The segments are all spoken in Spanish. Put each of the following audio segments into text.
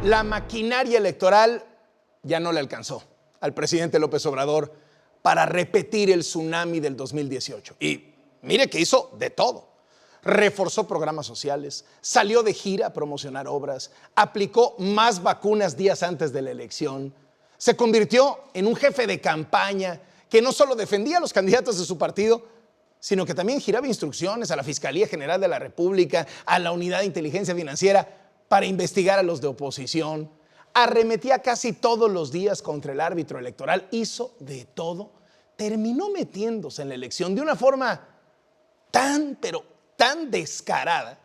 La maquinaria electoral ya no le alcanzó al presidente López Obrador para repetir el tsunami del 2018. Y mire que hizo de todo. Reforzó programas sociales, salió de gira a promocionar obras, aplicó más vacunas días antes de la elección, se convirtió en un jefe de campaña que no solo defendía a los candidatos de su partido, sino que también giraba instrucciones a la Fiscalía General de la República, a la Unidad de Inteligencia Financiera para investigar a los de oposición. Arremetía casi todos los días contra el árbitro electoral, hizo de todo, terminó metiéndose en la elección de una forma pero tan descarada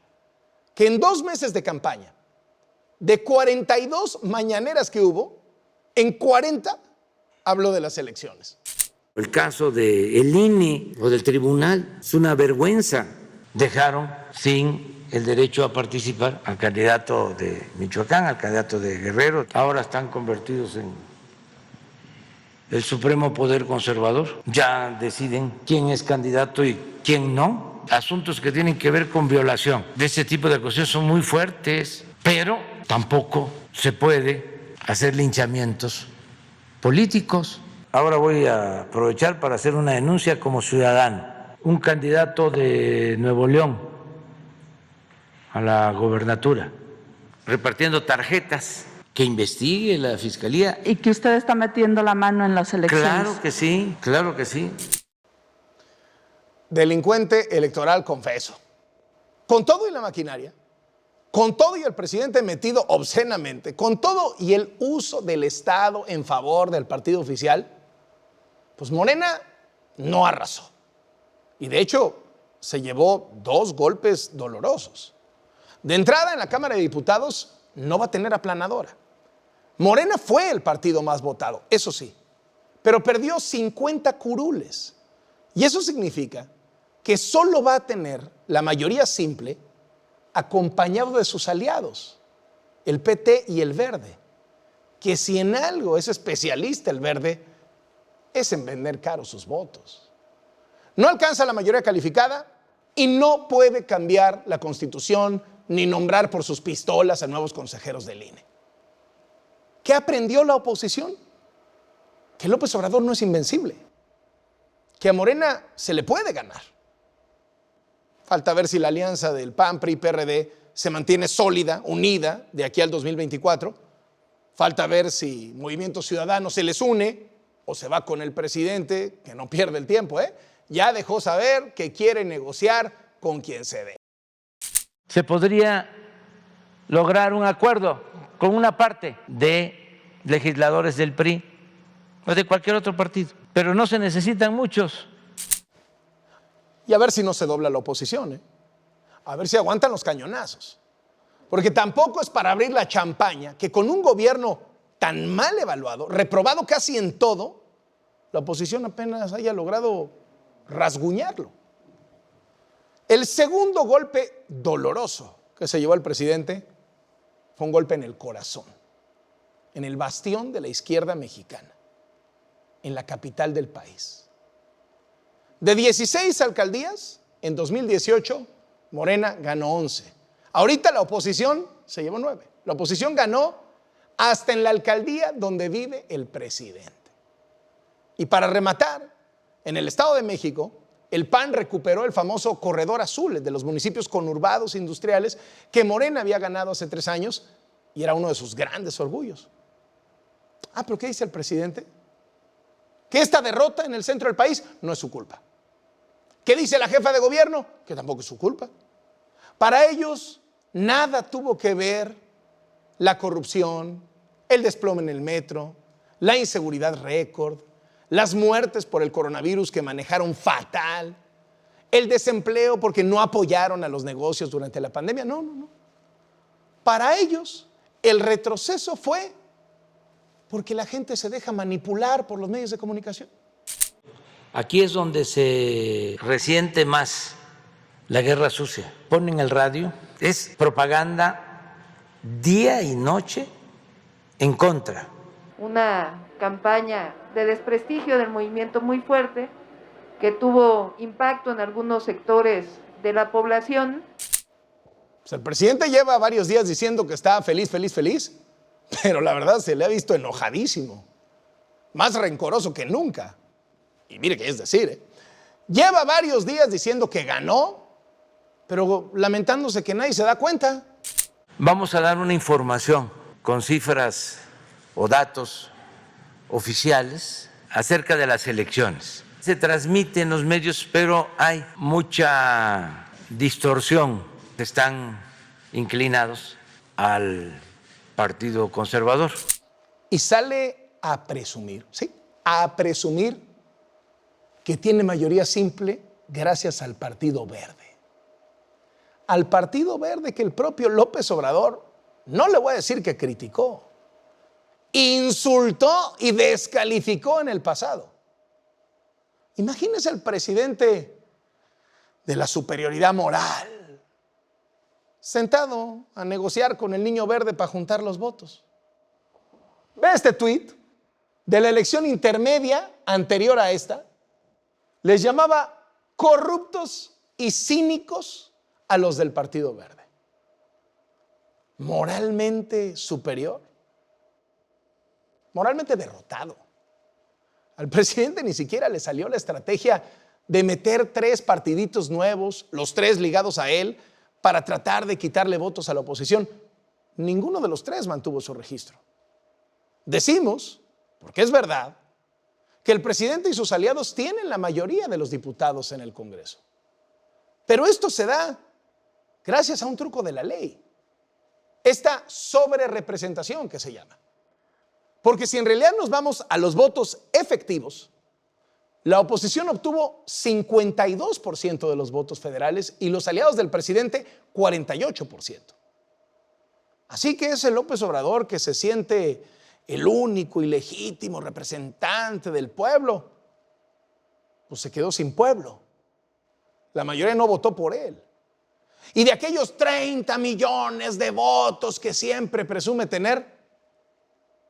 que en 2 meses de campaña, de 42 mañaneras que hubo, en 40 habló de las elecciones. El caso del INE o del tribunal es una vergüenza. Dejaron sin el derecho a participar al candidato de Michoacán, al candidato de Guerrero. Ahora están convertidos en el supremo poder conservador. Ya deciden quién es candidato y quién no. Asuntos que tienen que ver con violación de ese tipo de acusaciones son muy fuertes, pero tampoco se puede hacer linchamientos políticos. Ahora voy a aprovechar para hacer una denuncia como ciudadano. Un candidato de Nuevo León a la gobernatura, repartiendo tarjetas, que investigue la Fiscalía. ¿Y que usted está metiendo la mano en las elecciones? Claro que sí, claro que sí. Delincuente electoral, confeso. Con todo y la maquinaria, con todo y el presidente metido obscenamente, con todo y el uso del Estado en favor del partido oficial, pues Morena no arrasó. Y de hecho, se llevó 2 golpes dolorosos. De entrada, en la Cámara de Diputados no va a tener aplanadora. Morena fue el partido más votado, eso sí, pero perdió 50 curules. Y eso significa que solo va a tener la mayoría simple acompañado de sus aliados, el PT y el Verde, que si en algo es especialista el Verde, es en vender caro sus votos. No alcanza la mayoría calificada y no puede cambiar la Constitución ni nombrar por sus pistolas a nuevos consejeros del INE. ¿Qué aprendió la oposición? Que López Obrador no es invencible, que a Morena se le puede ganar. Falta ver si la alianza del PAN, PRI, PRD se mantiene sólida, unida, de aquí al 2024. Falta ver si Movimiento Ciudadano se les une o se va con el presidente, que no pierde el tiempo, ya dejó saber que quiere negociar con quien se dé. Se podría lograr un acuerdo con una parte de legisladores del PRI o de cualquier otro partido, pero no se necesitan muchos. Y a ver si no se dobla la oposición, a ver si aguantan los cañonazos. Porque tampoco es para abrir la champaña que con un gobierno tan mal evaluado, reprobado casi en todo, la oposición apenas haya logrado rasguñarlo. El segundo golpe doloroso que se llevó el presidente fue un golpe en el corazón, en el bastión de la izquierda mexicana, en la capital del país. De 16 alcaldías, en 2018, Morena ganó 11. Ahorita la oposición se llevó 9. La oposición ganó hasta en la alcaldía donde vive el presidente. Y para rematar, en el Estado de México, el PAN recuperó el famoso corredor azul de los municipios conurbados industriales que Morena había ganado hace 3 años y era uno de sus grandes orgullos. ¿Pero qué dice el presidente? Que esta derrota en el centro del país no es su culpa. ¿Qué dice la jefa de gobierno? Que tampoco es su culpa. Para ellos, nada tuvo que ver la corrupción, el desplome en el metro, la inseguridad récord, las muertes por el coronavirus que manejaron fatal, el desempleo porque no apoyaron a los negocios durante la pandemia. No. Para ellos, el retroceso fue porque la gente se deja manipular por los medios de comunicación. Aquí es donde se resiente más la guerra sucia. Ponen el radio, es propaganda día y noche en contra. Una campaña de desprestigio del movimiento muy fuerte que tuvo impacto en algunos sectores de la población. Pues el presidente lleva varios días diciendo que está feliz, pero la verdad se le ha visto enojadísimo, más rencoroso que nunca. Y mire que es decir, lleva varios días diciendo que ganó, pero lamentándose que nadie se da cuenta. Vamos a dar una información con cifras o datos oficiales acerca de las elecciones. Se transmite en los medios, pero hay mucha distorsión. Están inclinados al Partido Conservador. Y sale a presumir, ¿sí? A presumir que tiene mayoría simple gracias al Partido Verde. Al Partido Verde que el propio López Obrador, no le voy a decir que criticó, insultó y descalificó en el pasado. Imagínese al presidente de la superioridad moral, sentado a negociar con el Niño Verde para juntar los votos. Ve este tuit de la elección intermedia anterior a esta. Les llamaba corruptos y cínicos a los del Partido Verde. Moralmente superior, moralmente derrotado. Al presidente ni siquiera le salió la estrategia de meter 3 partiditos nuevos, los 3 ligados a él, para tratar de quitarle votos a la oposición. Ninguno de los 3 mantuvo su registro. Decimos, porque es verdad, que el presidente y sus aliados tienen la mayoría de los diputados en el Congreso. Pero esto se da gracias a un truco de la ley. Esta sobrerepresentación que se llama. Porque si en realidad nos vamos a los votos efectivos, la oposición obtuvo 52% de los votos federales y los aliados del presidente 48%. Así que ese López Obrador que se siente el único y legítimo representante del pueblo, pues se quedó sin pueblo. La mayoría no votó por él. Y de aquellos 30 millones de votos que siempre presume tener,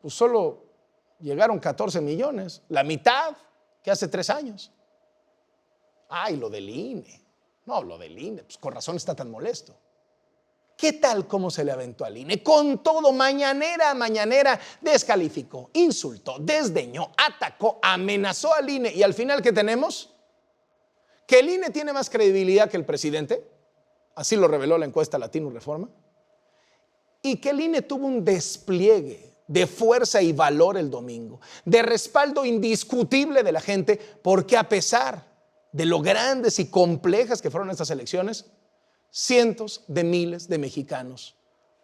pues solo llegaron 14 millones, la mitad que hace 3 años. Ay, lo del INE. No, lo del INE, pues con razón está tan molesto. ¿Qué tal cómo se le aventó al INE? Con todo, mañanera a mañanera, descalificó, insultó, desdeñó, atacó, amenazó al INE. ¿Y al final qué tenemos? ¿Que el INE tiene más credibilidad que el presidente? Así lo reveló la encuesta Latino Reforma. Y que el INE tuvo un despliegue de fuerza y valor el domingo, de respaldo indiscutible de la gente, porque a pesar de lo grandes y complejas que fueron estas elecciones, cientos de miles de mexicanos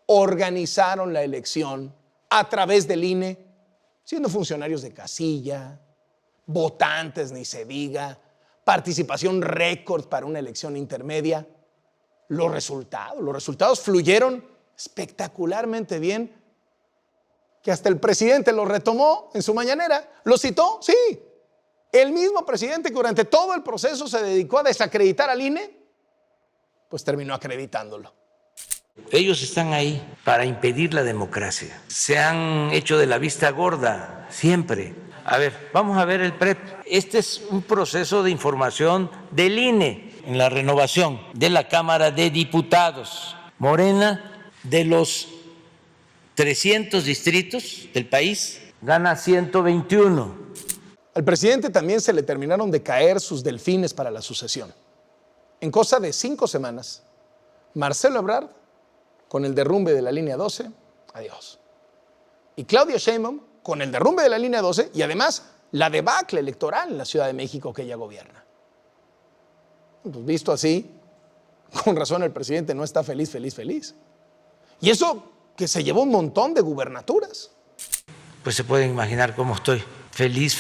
organizaron la elección a través del INE, siendo funcionarios de casilla, votantes ni se diga, participación récord para una elección intermedia. Los resultados fluyeron espectacularmente bien, que hasta el presidente lo retomó en su mañanera. ¿Lo citó? Sí. El mismo presidente que durante todo el proceso se dedicó a desacreditar al INE, pues terminó acreditándolo. Ellos están ahí para impedir la democracia. Se han hecho de la vista gorda siempre. A ver, vamos a ver el PREP. Este es un proceso de información del INE en la renovación de la Cámara de Diputados. Morena, de los 300 distritos del país, gana 121. Al presidente también se le terminaron de caer sus delfines para la sucesión. En cosa de 5 semanas, Marcelo Ebrard, con el derrumbe de la línea 12, adiós. Y Claudia Sheinbaum, con el derrumbe de la línea 12 y además la debacle electoral en la Ciudad de México que ella gobierna. Pues visto así, con razón el presidente no está feliz. Y eso que se llevó un montón de gubernaturas. Pues se pueden imaginar cómo estoy. Feliz.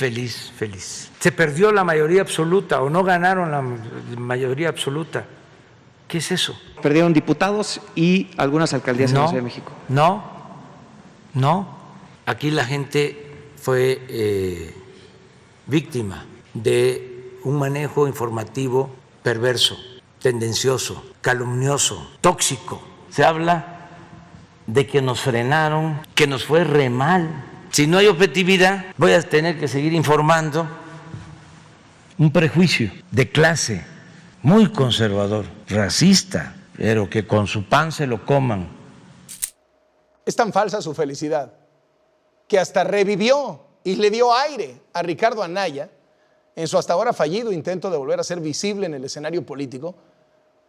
Se perdió la mayoría absoluta o no ganaron la mayoría absoluta. ¿Qué es eso? Perdieron diputados y algunas alcaldías en la Ciudad de México. No. Aquí la gente fue víctima de un manejo informativo perverso, tendencioso, calumnioso, tóxico. Se habla de que nos frenaron, que nos fue re mal. Si no hay objetividad, voy a tener que seguir informando. Un prejuicio de clase muy conservador, racista, pero que con su pan se lo coman. Es tan falsa su felicidad que hasta revivió y le dio aire a Ricardo Anaya en su hasta ahora fallido intento de volver a ser visible en el escenario político,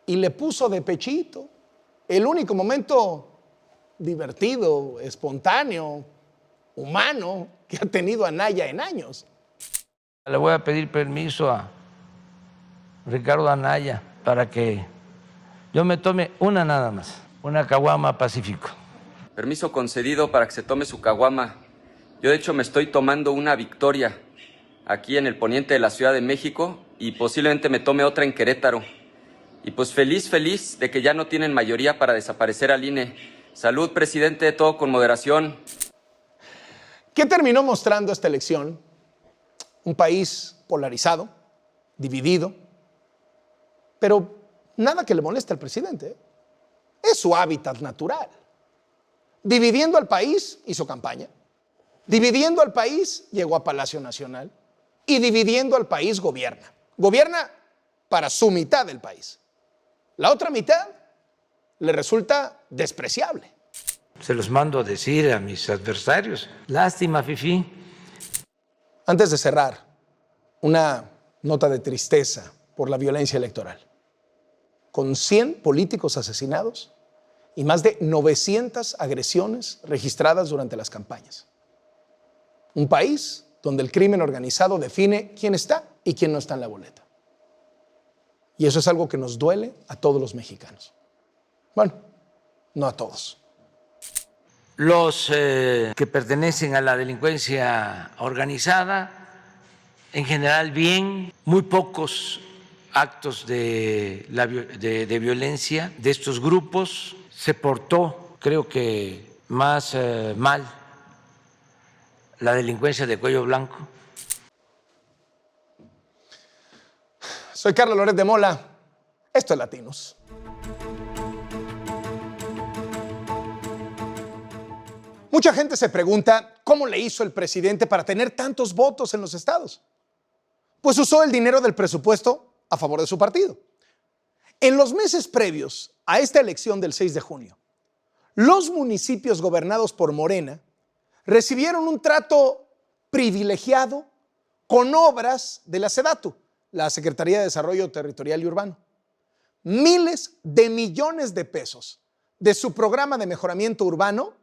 y le puso de pechito el único momento divertido, espontáneo, humano que ha tenido Anaya en años. Le voy a pedir permiso a Ricardo Anaya para que yo me tome una nada más, una caguama Pacífico. Permiso concedido para que se tome su caguama. Yo de hecho me estoy tomando una Victoria aquí en el poniente de la Ciudad de México y posiblemente me tome otra en Querétaro. Y pues feliz de que ya no tienen mayoría para desaparecer al INE. Salud, presidente, todo con moderación. ¿Qué terminó mostrando esta elección? Un país polarizado, dividido, pero nada que le moleste al presidente. Es su hábitat natural. Dividiendo al país, hizo campaña. Dividiendo al país, llegó a Palacio Nacional. Y dividiendo al país, gobierna. Gobierna para su mitad del país. La otra mitad le resulta despreciable. Se los mando a decir a mis adversarios. Lástima, fifí. Antes de cerrar, una nota de tristeza por la violencia electoral. Con 100 políticos asesinados y más de 900 agresiones registradas durante las campañas. Un país donde el crimen organizado define quién está y quién no está en la boleta. Y eso es algo que nos duele a todos los mexicanos. Bueno, no a todos. Los que pertenecen a la delincuencia organizada, en general bien, muy pocos actos de violencia de estos grupos. Se portó, creo que más mal, la delincuencia de cuello blanco. Soy Carlos Loret de Mola. Esto es Latinos. Mucha gente se pregunta cómo le hizo el presidente para tener tantos votos en los estados. Pues usó el dinero del presupuesto a favor de su partido. En los meses previos a esta elección del 6 de junio, los municipios gobernados por Morena recibieron un trato privilegiado con obras de la SEDATU, la Secretaría de Desarrollo Territorial y Urbano. Miles de millones de pesos de su programa de mejoramiento urbano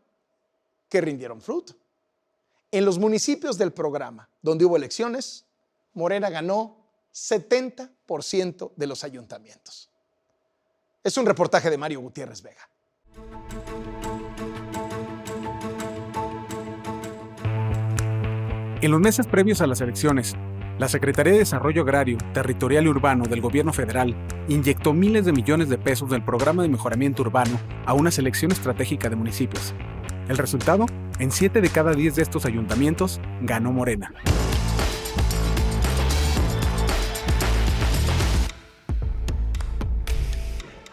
que rindieron fruto. En los municipios del programa donde hubo elecciones, Morena ganó 70% de los ayuntamientos. Es un reportaje de Mario Gutiérrez Vega. En los meses previos a las elecciones, la Secretaría de Desarrollo Agrario, Territorial y Urbano del Gobierno Federal inyectó miles de millones de pesos del programa de mejoramiento urbano a una selección estratégica de municipios. El resultado, en 7 de cada 10 de estos ayuntamientos, ganó Morena.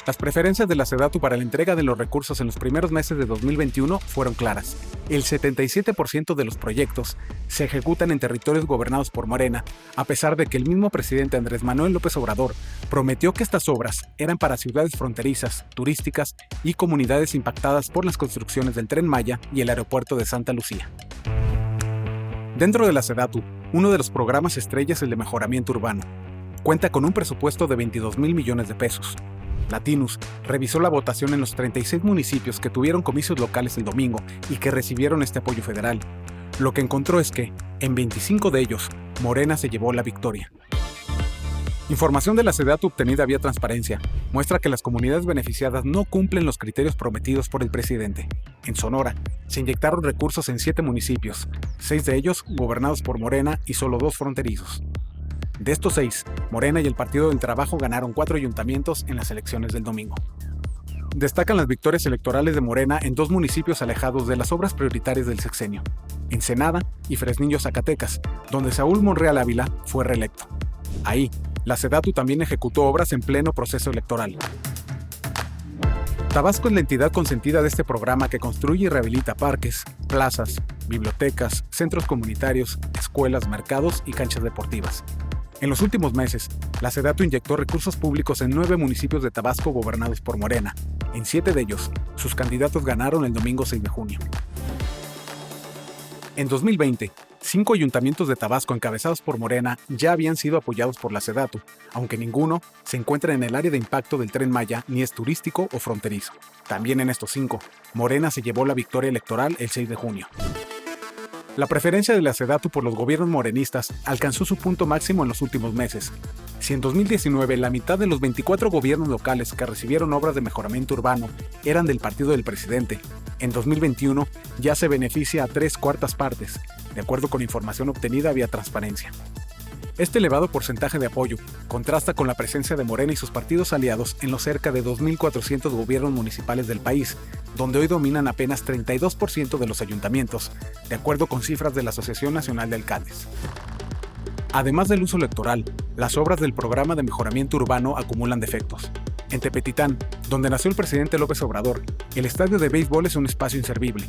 Las preferencias de la SEDATU para la entrega de los recursos en los primeros meses de 2021 fueron claras. El 77% de los proyectos se ejecutan en territorios gobernados por Morena, a pesar de que el mismo presidente Andrés Manuel López Obrador prometió que estas obras eran para ciudades fronterizas, turísticas y comunidades impactadas por las construcciones del Tren Maya y el aeropuerto de Santa Lucía. Dentro de la SEDATU, uno de los programas estrella es el de mejoramiento urbano. Cuenta con un presupuesto de 22,000 millones de pesos. Latinos revisó la votación en los 36 municipios que tuvieron comicios locales el domingo y que recibieron este apoyo federal. Lo que encontró es que, en 25 de ellos, Morena se llevó la victoria. Información de la SEDATU obtenida vía transparencia muestra que las comunidades beneficiadas no cumplen los criterios prometidos por el presidente. En Sonora, se inyectaron recursos en 7 municipios, 6 de ellos gobernados por Morena y solo 2 fronterizos. De estos 6, Morena y el Partido del Trabajo ganaron 4 ayuntamientos en las elecciones del domingo. Destacan las victorias electorales de Morena en 2 municipios alejados de las obras prioritarias del sexenio, Ensenada y Fresnillo, Zacatecas, donde Saúl Monreal Ávila fue reelecto. Ahí, la SEDATU también ejecutó obras en pleno proceso electoral. Tabasco es la entidad consentida de este programa que construye y rehabilita parques, plazas, bibliotecas, centros comunitarios, escuelas, mercados y canchas deportivas. En los últimos meses, la SEDATU inyectó recursos públicos en 9 municipios de Tabasco gobernados por Morena. En 7 de ellos, sus candidatos ganaron el domingo 6 de junio. En 2020, 5 ayuntamientos de Tabasco encabezados por Morena ya habían sido apoyados por la SEDATU, aunque ninguno se encuentra en el área de impacto del Tren Maya ni es turístico o fronterizo. También en estos 5, Morena se llevó la victoria electoral el 6 de junio. La preferencia de la SEDATU por los gobiernos morenistas alcanzó su punto máximo en los últimos meses. Si en 2019 la mitad de los 24 gobiernos locales que recibieron obras de mejoramiento urbano eran del partido del presidente, en 2021 ya se beneficia a 3/4 partes, de acuerdo con información obtenida vía transparencia. Este elevado porcentaje de apoyo contrasta con la presencia de Morena y sus partidos aliados en los cerca de 2.400 gobiernos municipales del país, donde hoy dominan apenas 32% de los ayuntamientos, de acuerdo con cifras de la Asociación Nacional de Alcaldes. Además del uso electoral, las obras del programa de mejoramiento urbano acumulan defectos. En Tepetitán, donde nació el presidente López Obrador, el estadio de béisbol es un espacio inservible.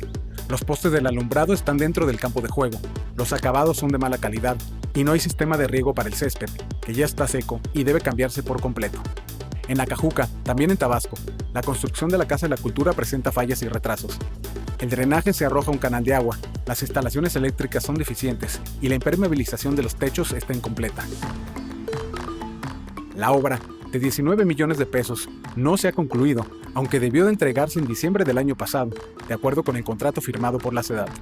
Los postes del alumbrado están dentro del campo de juego, los acabados son de mala calidad y no hay sistema de riego para el césped, que ya está seco y debe cambiarse por completo. En Acajuca, también en Tabasco, la construcción de la Casa de la Cultura presenta fallas y retrasos. El drenaje se arroja a un canal de agua, las instalaciones eléctricas son deficientes y la impermeabilización de los techos está incompleta. La obra, de 19 millones de pesos, no se ha concluido, aunque debió de entregarse en diciembre del año pasado, de acuerdo con el contrato firmado por la SEDATU.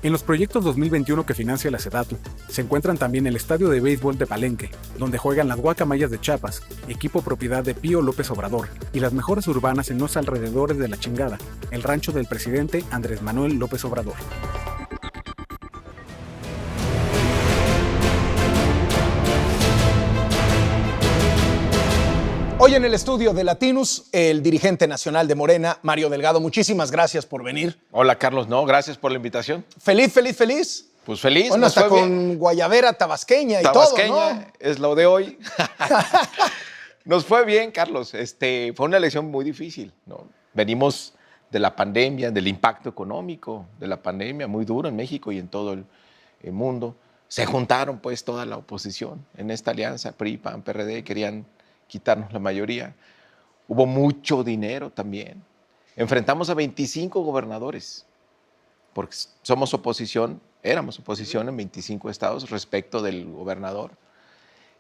En los proyectos 2021 que financia la SEDATU, se encuentran también el estadio de béisbol de Palenque, donde juegan las Guacamayas de Chiapas, equipo propiedad de Pío López Obrador, y las mejores urbanas en los alrededores de La Chingada, el rancho del presidente Andrés Manuel López Obrador. Hoy en el estudio de Latinus, el dirigente nacional de Morena, Mario Delgado. Muchísimas gracias por venir. Hola, Carlos. No, gracias por la invitación. ¿Feliz, feliz, feliz? Pues feliz. Bueno, hasta con guayabera tabasqueña y tabasqueña, todo, ¿no? es lo de hoy. Nos fue bien, Carlos. Fue una elección muy difícil, ¿no? Venimos de la pandemia, del impacto económico de la pandemia, muy duro en México y en todo el mundo. Se juntaron, pues, toda la oposición en esta alianza, PRI, PAN, PRD, querían quitarnos la mayoría. Hubo mucho dinero también. Enfrentamos a 25 gobernadores, porque somos oposición, éramos oposición en 25 estados respecto del gobernador.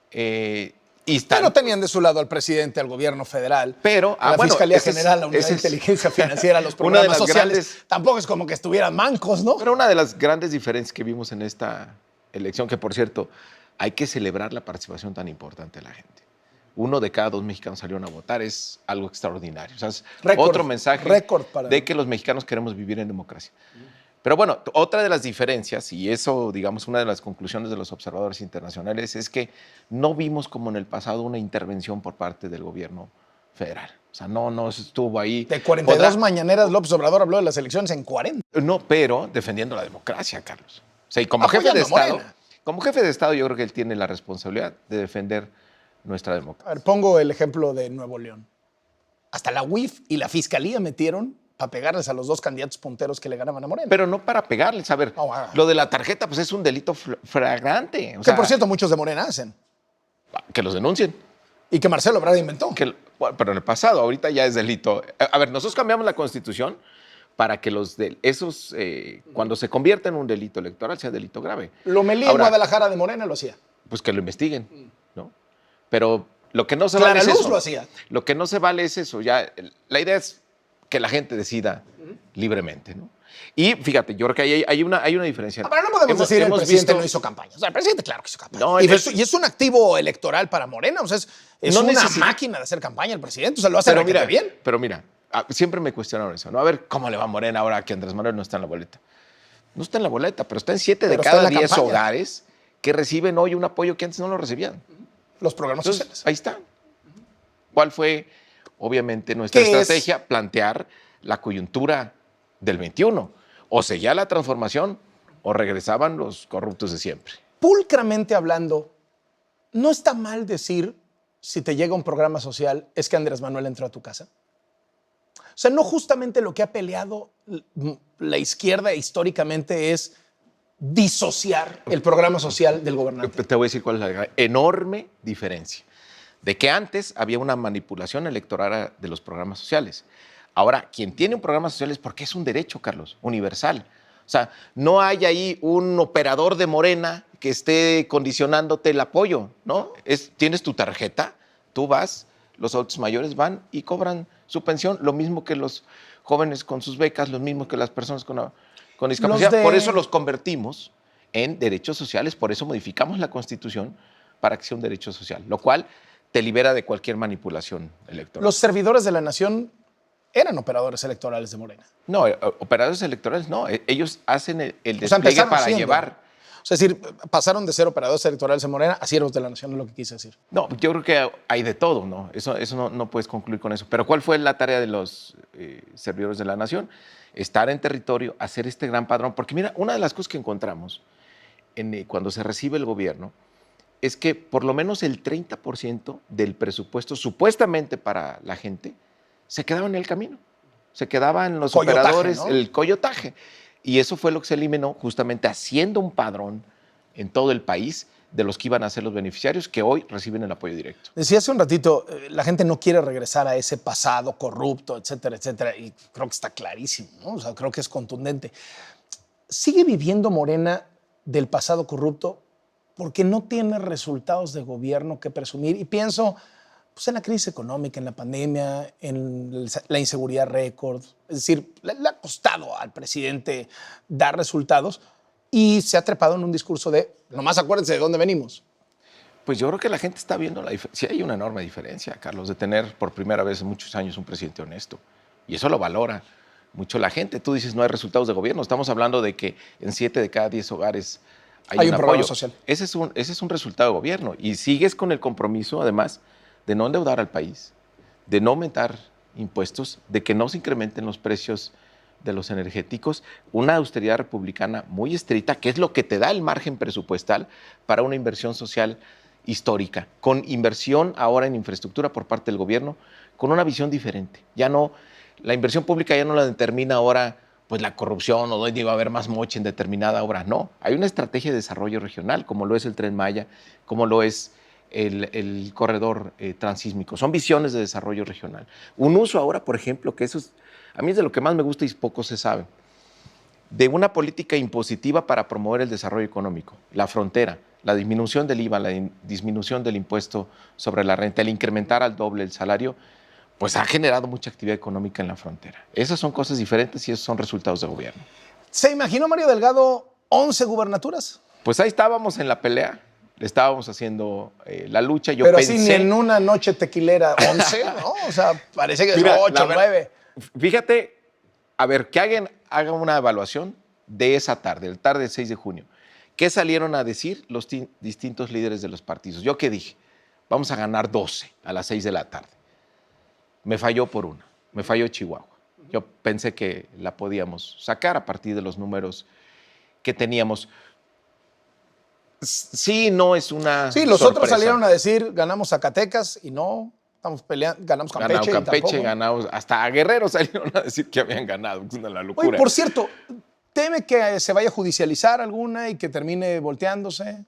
Pero tenían de su lado al presidente, al gobierno federal, pero, a la Fiscalía General, la Unidad de Inteligencia Financiera, los programas sociales. Tampoco es como que estuvieran mancos, ¿no? Pero una de las grandes diferencias que vimos en esta elección, que por cierto, hay que celebrar la participación tan importante de la gente. 1 de cada 2 mexicanos salieron a votar, es algo extraordinario. O sea, es otro mensaje de que los mexicanos queremos vivir en democracia. Pero bueno, otra de las diferencias, y eso, digamos, una de las conclusiones de los observadores internacionales, es que no vimos como en el pasado una intervención por parte del gobierno federal. O sea, no estuvo ahí. De 42 mañaneras, López Obrador habló de las elecciones en 40. No, pero defendiendo la democracia, Carlos. O sea, y como jefe de Estado, yo creo que él tiene la responsabilidad de defender nuestra democracia. A ver, pongo el ejemplo de Nuevo León. Hasta la UIF y la Fiscalía metieron para pegarles a los 2 candidatos punteros que le ganaban a Morena. Pero no para pegarles. A ver, lo de la tarjeta pues es un delito flagrante. O sea, por cierto, muchos de Morena hacen. Que los denuncien. Y que Marcelo Ebrard inventó. Pero en el pasado, ahorita ya es delito. A ver, nosotros cambiamos la Constitución para que cuando se convierta en un delito electoral, sea delito grave. Lomelí en Guadalajara de Morena lo hacía. Pues que lo investiguen, ¿no? Pero lo que no se vale es eso. lo hacía. Lo que no se vale es eso. Ya, la idea es que la gente decida libremente, ¿no? Y fíjate, yo creo que hay una diferencia. Pero no podemos decir que el presidente no hizo campaña. O sea, el presidente claro que hizo campaña. No, y es un activo electoral para Morena. O sea, es una máquina de hacer campaña el presidente. O sea, lo hace bien. Pero mira, siempre me cuestionaron eso, ¿no? A ver, ¿cómo le va a Morena ahora que Andrés Manuel no está en la boleta? No está en la boleta, pero está en 7 de cada 10 hogares que reciben hoy un apoyo que antes no lo recibían. Los programas sociales. Ahí está. ¿Cuál fue, obviamente, nuestra estrategia? Plantear la coyuntura del 21. O seguía la transformación o regresaban los corruptos de siempre. Pulcramente hablando, ¿no está mal decir, si te llega un programa social, es que Andrés Manuel entró a tu casa? O sea, no justamente lo que ha peleado la izquierda históricamente es disociar el programa social del gobernante. Te voy a decir cuál es la enorme diferencia. De que antes había una manipulación electoral de los programas sociales. Ahora, quien tiene un programa social es porque es un derecho, Carlos, universal. O sea, no hay ahí un operador de Morena que esté condicionándote el apoyo, ¿no? Tienes tu tarjeta, tú vas, los adultos mayores van y cobran su pensión, lo mismo que los jóvenes con sus becas, lo mismo que las personas con discapacidad. Por eso los convertimos en derechos sociales, por eso modificamos la Constitución para que sea un derecho social, lo cual te libera de cualquier manipulación electoral. Los servidores de la nación eran operadores electorales de Morena. No, operadores electorales no, ellos hacen el despliegue para llevar. O sea, es decir, pasaron de ser operadores electorales de Morena a siervos de la nación, es lo que quise decir. No, yo creo que hay de todo, ¿no? Eso no puedes concluir con eso. Pero ¿cuál fue la tarea de los servidores de la nación? Estar en territorio, hacer este gran padrón. Porque mira, una de las cosas que encontramos cuando se recibe el gobierno es que por lo menos el 30% del presupuesto supuestamente para la gente se quedaba en el camino. Se quedaba en los Coyotaje, operadores, ¿no? el coyotaje. Y eso fue lo que se eliminó justamente haciendo un padrón en todo el país de los que iban a ser los beneficiarios que hoy reciben el apoyo directo. Decía hace un ratito, la gente no quiere regresar a ese pasado corrupto, etcétera, etcétera, y creo que está clarísimo, ¿no? O sea, creo que es contundente. ¿Sigue viviendo Morena del pasado corrupto porque no tiene resultados de gobierno que presumir? Y pienso pues, en la crisis económica, en la pandemia, en la inseguridad récord. Es decir, le ha costado al presidente dar resultados y se ha trepado en un discurso de, nomás acuérdense de dónde venimos. Pues yo creo que la gente está viendo la diferencia. Sí hay una enorme diferencia, Carlos, de tener por primera vez en muchos años un presidente honesto. Y eso lo valora mucho la gente. Tú dices, no hay resultados de gobierno. Estamos hablando de que en 7 de cada 10 hogares hay un programa apoyo social. Ese es un resultado de gobierno. Y sigues con el compromiso, además, de no endeudar al país, de no aumentar impuestos, de que no se incrementen los precios de los energéticos, una austeridad republicana muy estricta, que es lo que te da el margen presupuestal para una inversión social histórica, con inversión ahora en infraestructura por parte del gobierno, con una visión diferente. Ya no, la inversión pública ya no la determina ahora pues la corrupción o dónde va a haber más moche en determinada obra. No, hay una estrategia de desarrollo regional, como lo es el Tren Maya, como lo es el corredor transísmico. Son visiones de desarrollo regional. Un uso ahora, por ejemplo, que eso es, a mí es de lo que más me gusta y poco se sabe, de una política impositiva para promover el desarrollo económico, la frontera, la disminución del IVA, la disminución del impuesto sobre la renta, el incrementar al doble el salario, pues ha generado mucha actividad económica en la frontera. Esas son cosas diferentes y esos son resultados de gobierno. ¿Se imaginó Mario Delgado 11 gubernaturas? Pues ahí estábamos en la pelea, le estábamos haciendo la lucha. Yo Pero pensé, así ni en una noche tequilera 11, ¿no? O sea, parece que es Mira, 8, 9. Fíjate, a ver, que hagan una evaluación de esa tarde, el tarde del 6 de junio. ¿Qué salieron a decir los distintos líderes de los partidos? ¿Yo qué dije? Vamos a ganar 12 a las 6 de la tarde. Me falló por una, me falló Chihuahua. Yo pensé que la podíamos sacar a partir de los números que teníamos. Sí, no es una Sí, los sorpresa. otros salieron a decir, ganamos Zacatecas y no, estamos peleando, ganamos Campeche. Campeche, ganamos, hasta a Guerrero salieron a decir que habían ganado, es una locura. Oye, por cierto, ¿teme que se vaya a judicializar alguna y que termine volteándose?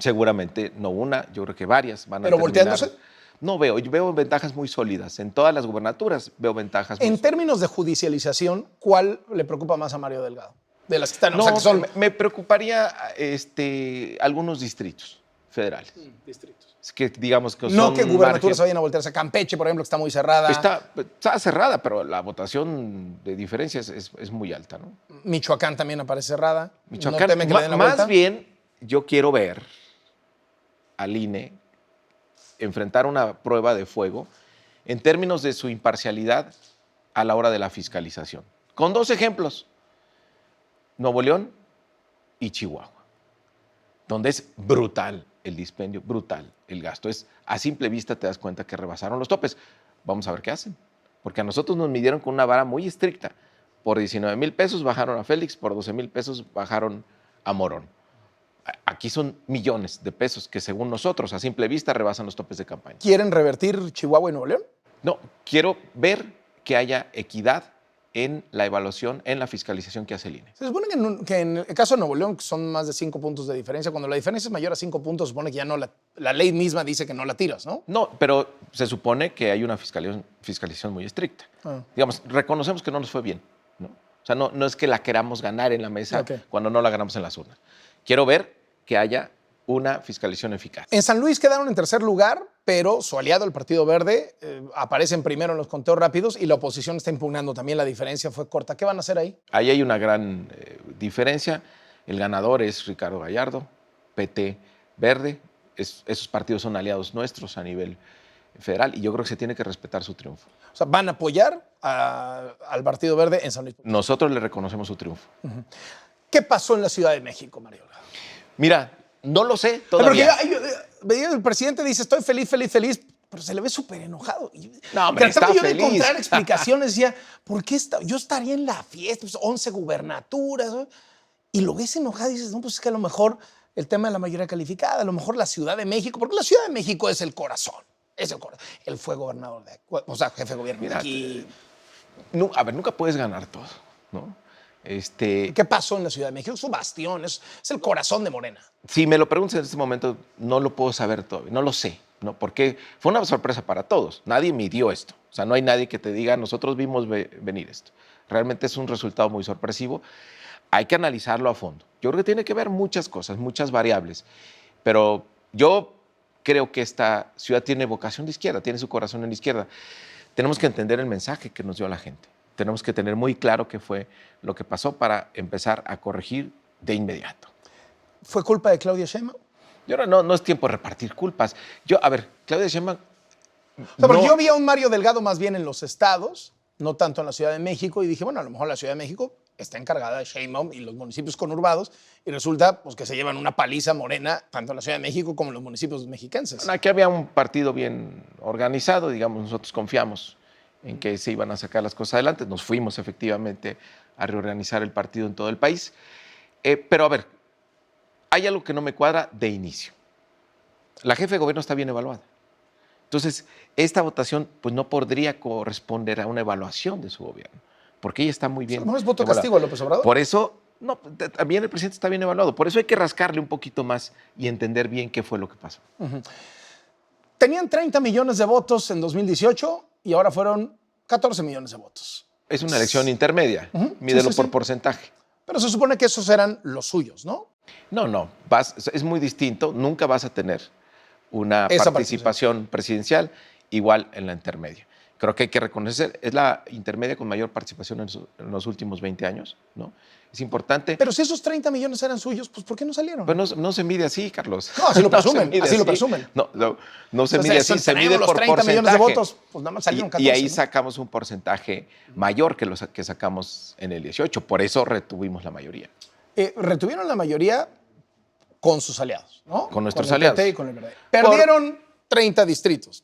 Seguramente no una, yo creo que varias van a ¿Pero terminar. volteándose? No veo, yo veo ventajas muy sólidas. En todas las gubernaturas veo ventajas muy En sólidas. términos de judicialización, ¿cuál le preocupa más a Mario Delgado? De las que están, No, o sea, que son me preocuparía algunos distritos federales. distritos. Es que digamos que No son que gubernaturas margen- se vayan a voltearse. Campeche, por ejemplo, que está muy cerrada. Está cerrada, pero la votación de diferencias es muy alta, ¿no? Michoacán también aparece cerrada. Michoacán, ¿No teme que le den la más vuelta? bien, yo quiero ver al INE enfrentar una prueba de fuego en términos de su imparcialidad a la hora de la fiscalización. Con 2 ejemplos, Nuevo León y Chihuahua, donde es brutal el dispendio, brutal el gasto. A simple vista te das cuenta que rebasaron los topes. Vamos a ver qué hacen, porque a nosotros nos midieron con una vara muy estricta. Por 19,000 pesos bajaron a Félix, por 12,000 pesos bajaron a Morón. Aquí son millones de pesos que según nosotros, a simple vista, rebasan los topes de campaña. ¿Quieren revertir Chihuahua y Nuevo León? No, quiero ver que haya equidad en la evaluación, en la fiscalización que hace el INE. Se supone que en el caso de Nuevo León son más de 5 puntos de diferencia. Cuando la diferencia es mayor a 5 puntos, se supone que ya no la ley misma dice que no la tiras, ¿no? No, pero se supone que hay una fiscalización muy estricta. Digamos, reconocemos que no nos fue bien, ¿no? O O sea, no es que la queramos ganar en la mesa Ok. cuando no la ganamos en las urnas. Quiero ver que haya una fiscalización eficaz. En San Luis quedaron en tercer lugar, pero su aliado, el Partido Verde, aparece en primero en los conteos rápidos y la oposición está impugnando también. La diferencia fue corta. ¿Qué van a hacer ahí? Ahí hay una gran diferencia. El ganador es Ricardo Gallardo, PT Verde. Esos partidos son aliados nuestros a nivel federal y yo creo que se tiene que respetar su triunfo. O sea, ¿van a apoyar al Partido Verde en San Luis? Nosotros le reconocemos su triunfo. ¿Qué pasó en la Ciudad de México, Mario Delgado? Mira, no lo sé Porque todavía. el presidente dice, estoy feliz, feliz, feliz, pero se le ve súper enojado. No, hombre, Trataba está yo de feliz. encontrar explicaciones, decía, ¿por qué yo estaría en la fiesta? Pues 11 gubernaturas, ¿no? Y lo ves enojado y dices, no, pues es que a lo mejor el tema de la mayoría calificada, a lo mejor la Ciudad de México, porque la Ciudad de México es el corazón, es el corazón. Él fue gobernador o sea, jefe de gobierno de Mira, aquí. A ver, nunca puedes ganar todo, ¿no? ¿Qué pasó en la Ciudad de México? Es su bastión, es el corazón de Morena. Si me lo preguntas en este momento, no lo puedo saber todavía, no lo sé, ¿no? Porque fue una sorpresa para todos. Nadie midió esto. O sea, no hay nadie que te diga, nosotros vimos venir esto. Realmente es un resultado muy sorpresivo. Hay que analizarlo a fondo. Yo creo que tiene que ver muchas cosas, muchas variables. Pero yo creo que esta ciudad tiene vocación de izquierda, tiene su corazón en la izquierda. Tenemos que entender el mensaje que nos dio la gente. Tenemos que tener muy claro qué fue lo que pasó para empezar a corregir de inmediato. ¿Fue culpa de Claudia Sheinbaum? Yo no es tiempo de repartir culpas. Claudia Sheinbaum... O sea, porque no- yo vi a un Mario Delgado más bien en los estados, no tanto en la Ciudad de México, y dije, bueno, a lo mejor la Ciudad de México está encargada de Sheinbaum y los municipios conurbados, y resulta pues, que se llevan una paliza Morena, tanto en la Ciudad de México como en los municipios mexiquenses. Aquí había un partido bien organizado, digamos, nosotros confiamos en que se iban a sacar las cosas adelante. Nos fuimos efectivamente a reorganizar el partido en todo el país. Pero a ver, hay algo que no me cuadra de inicio. La jefe de gobierno está bien evaluada. Entonces, esta votación pues, no podría corresponder a una evaluación de su gobierno, porque ella está muy bien. A lo mejor es voto evaluada. castigo de López Obrador. Por eso, también el presidente está bien evaluado. Por eso hay que rascarle un poquito más y entender bien qué fue lo que pasó. Tenían 30 millones de votos en 2018 y ahora fueron 14 millones de votos. Es una elección intermedia, mídelo por porcentaje. Pero se supone que esos eran los suyos, ¿no? No, es muy distinto, nunca vas a tener una Esa participación presidencial igual en la intermedia. Creo que hay que reconocer, es la intermedia con mayor participación en los últimos 20 años, ¿no? Es importante. Pero si esos 30 millones eran suyos, pues ¿por qué no salieron? Pero no se mide así, Carlos. No, así lo presumen, se mide así lo presumen. No se mide así, se mide los por 30 porcentaje. millones de votos, pues nada más salieron 14. Y ahí ¿no? sacamos un porcentaje mayor que los que sacamos en el 18. Por eso retuvimos la mayoría. Retuvieron la mayoría con sus aliados, ¿no? Con nuestros el aliados. PT y con el Verde. Perdieron 30 distritos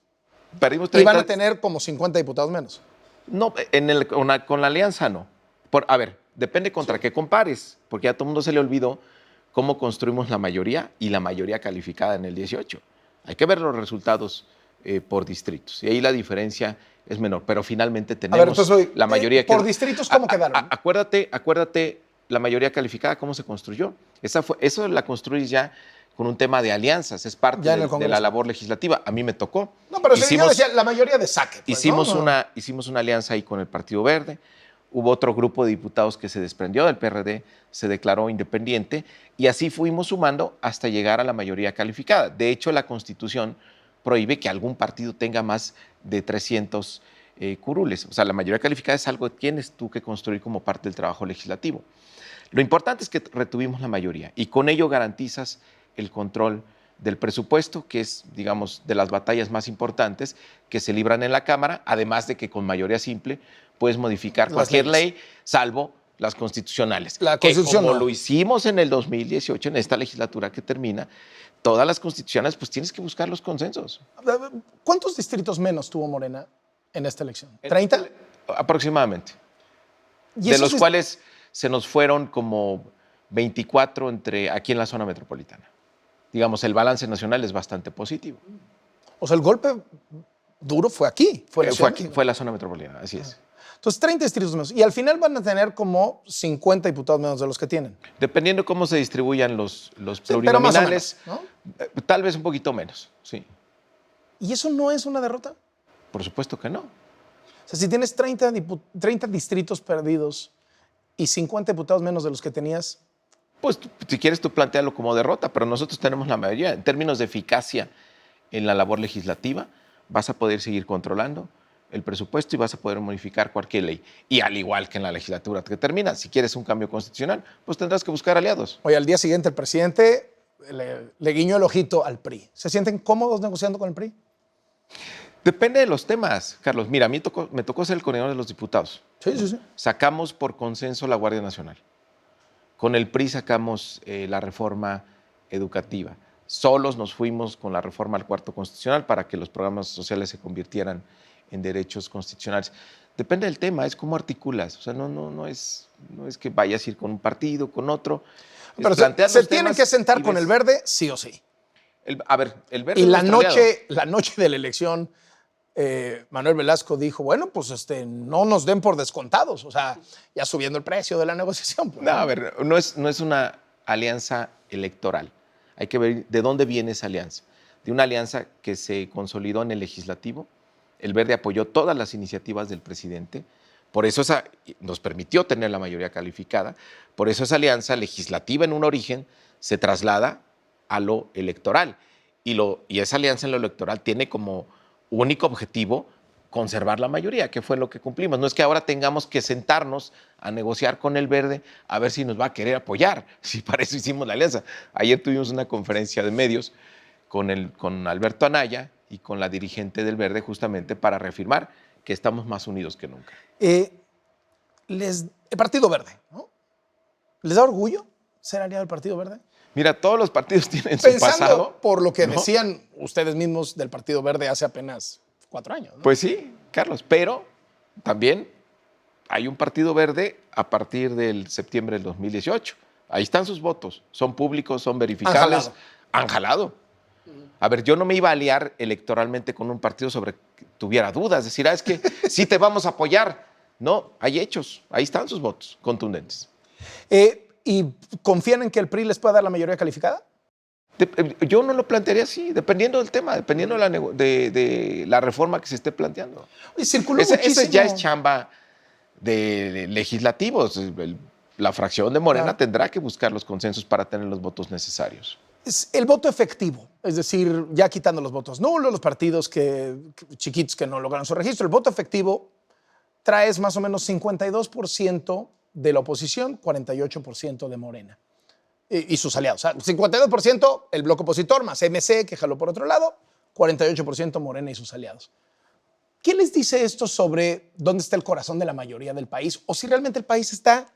Perdimos y van 30. a tener como 50 diputados menos. No, con la alianza no. A ver, depende contra qué compares, porque a todo el mundo se le olvidó cómo construimos la mayoría y la mayoría calificada en el 18. Hay que ver los resultados por distritos y ahí la diferencia es menor, pero finalmente tenemos entonces, la mayoría por distritos, ¿cómo quedaron? Acuérdate la mayoría calificada, cómo se construyó. Eso la construís ya con un tema de alianzas, es parte Ya en el de Congreso. la labor legislativa. A mí me tocó. No, pero yo decía la mayoría de saque. Pues, Hicimos, ¿no? hicimos una alianza ahí con el Partido Verde. Hubo otro grupo de diputados que se desprendió del PRD, se declaró independiente y así fuimos sumando hasta llegar a la mayoría calificada. De hecho, la Constitución prohíbe que algún partido tenga más de 300 curules. O sea, la mayoría calificada es algo que tienes tú que construir como parte del trabajo legislativo. Lo importante es que retuvimos la mayoría y con ello garantizas el control del presupuesto, que es, digamos, de las batallas más importantes que se libran en la Cámara, además de que con mayoría simple puedes modificar Las cualquier leyes. ley, salvo las constitucionales. La que Constitución como no. lo hicimos en el 2018, en esta legislatura que termina, todas las constitucionales, pues tienes que buscar los consensos. ¿Cuántos distritos menos tuvo Morena en esta elección? ¿30? Aproximadamente. ¿Y De esos los cuales se nos fueron como 24 aquí en la zona metropolitana. Digamos, el balance nacional es bastante positivo. O sea, el golpe duro fue aquí. Fue, en la Fue Ciudad de aquí, México. fue la zona metropolitana, así es. Entonces, 30 distritos menos. Y al final van a tener como 50 diputados menos de los que tienen. Dependiendo cómo se distribuyan los Pero más o plurinominales, menos, ¿no? tal vez un poquito menos, sí. ¿Y eso no es una derrota? Por supuesto que no. O sea, si tienes 30 distritos perdidos y 50 diputados menos de los que tenías. Pues si quieres tú plantearlo como derrota, pero nosotros tenemos la mayoría. En términos de eficacia en la labor legislativa, vas a poder seguir controlando el presupuesto y vas a poder modificar cualquier ley. Y al igual que en la legislatura que termina, si quieres un cambio constitucional, pues tendrás que buscar aliados. Hoy al día siguiente el presidente le guiñó el ojito al PRI. ¿Se sienten cómodos negociando con el PRI? Depende de los temas, Carlos. Mira, a mí me tocó ser el coordinador de los diputados. Sí. Sacamos por consenso la Guardia Nacional. Con el PRI sacamos la reforma educativa. Solos nos fuimos con la reforma al cuarto constitucional para que los programas sociales se convirtieran en derechos constitucionales. Depende del tema, es cómo articulas. O sea, no es que vayas a ir con un partido, con otro. Pero se tienen que sentar con el Verde sí o sí. El Verde. Y es la nuestro aliado. noche de la elección, Manuel Velasco dijo, bueno, pues no nos den por descontados. O sea, ya subiendo el precio de la negociación. Pues, No, a ver, no es una alianza electoral. Hay que ver de dónde viene esa alianza. De una alianza que se consolidó en el legislativo. El Verde apoyó todas las iniciativas del presidente. Por eso nos permitió tener la mayoría calificada. Por eso esa alianza legislativa en un origen se traslada a lo electoral. Y esa alianza en lo electoral tiene como único objetivo conservar la mayoría, que fue lo que cumplimos. No es que ahora tengamos que sentarnos a negociar con el Verde a ver si nos va a querer apoyar, si para eso hicimos la alianza. Ayer tuvimos una conferencia de medios con Alberto Anaya y con la dirigente del Verde justamente para reafirmar que estamos más unidos que nunca. El Partido Verde, ¿no? ¿Les da orgullo ser aliado del Partido Verde? Mira, todos los partidos tienen su Pensando pasado. por lo que ¿no? decían ustedes mismos del Partido Verde hace apenas 4 años. ¿no? Pues sí, Carlos, pero también hay un Partido Verde a partir del septiembre del 2018. Ahí están sus votos, son públicos, son verificables. Han jalado. A ver, yo no me iba a aliar electoralmente con un partido sobre que tuviera dudas, decir, es que sí te vamos a apoyar. No, hay hechos, ahí están sus votos contundentes. ¿Y confían en que el PRI les pueda dar la mayoría calificada? Yo no lo plantearía así, dependiendo del tema, dependiendo de la reforma que se esté planteando. Y circuló Esa muchísimo. ya es chamba de legislativos. La fracción de Morena Claro. tendrá que buscar los consensos para tener los votos necesarios. Es el voto efectivo, es decir, ya quitando los votos nulos, los partidos chiquitos que no lograron su registro, el voto efectivo trae más o menos 52% de la oposición, 48% de Morena y sus aliados. O sea, 52% el bloque opositor más MC, que jaló por otro lado, 48% Morena y sus aliados. ¿Qué les dice esto sobre dónde está el corazón de la mayoría del país o si realmente el país está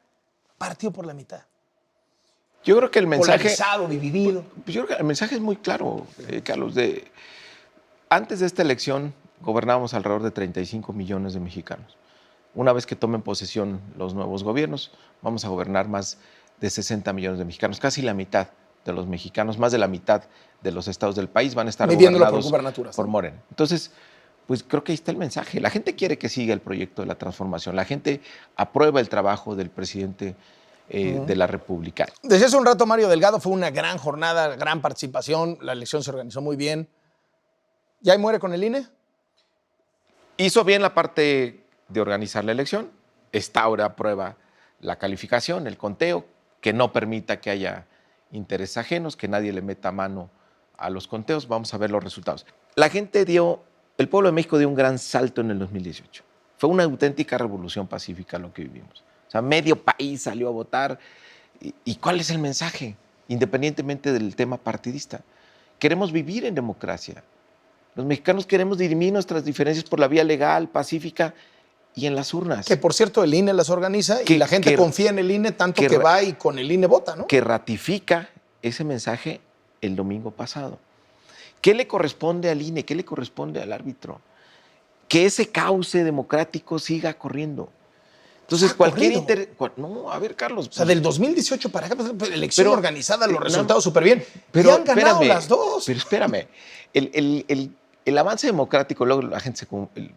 partido por la mitad? Yo creo que el mensaje... Polarizado, dividido. Pues yo creo que el mensaje es muy claro, Carlos. Antes de esta elección gobernábamos alrededor de 35 millones de mexicanos. Una vez que tomen posesión los nuevos gobiernos, vamos a gobernar más de 60 millones de mexicanos. Casi la mitad de los mexicanos, más de la mitad de los estados del país van a estar gobernados por Morena. Entonces, pues creo que ahí está el mensaje. La gente quiere que siga el proyecto de la transformación. La gente aprueba el trabajo del presidente de la República. Desde hace un rato, Mario Delgado, fue una gran jornada, gran participación, la elección se organizó muy bien. ¿Ya ahí muere con el INE? Hizo bien la parte de organizar la elección, está ahora a prueba la calificación, el conteo, que no permita que haya intereses ajenos, que nadie le meta mano a los conteos. Vamos a ver los resultados. El pueblo de México dio un gran salto en el 2018. Fue una auténtica revolución pacífica lo que vivimos. O sea, medio país salió a votar. ¿Y cuál es el mensaje? Independientemente del tema partidista. Queremos vivir en democracia. Los mexicanos queremos dirimir nuestras diferencias por la vía legal, pacífica y en las urnas. Que, por cierto, el INE las organiza y la gente confía en el INE tanto que va y con el INE vota, ¿no? Que ratifica ese mensaje el domingo pasado. ¿Qué le corresponde al INE? ¿Qué le corresponde al árbitro? Que ese cauce democrático siga corriendo. Entonces, cualquier No, a ver, Carlos. O sea, del 2018 para acá, pues, elección organizada, los resultados súper bien. Pero han ganado las dos. Pero espérame. El avance democrático, luego la gente,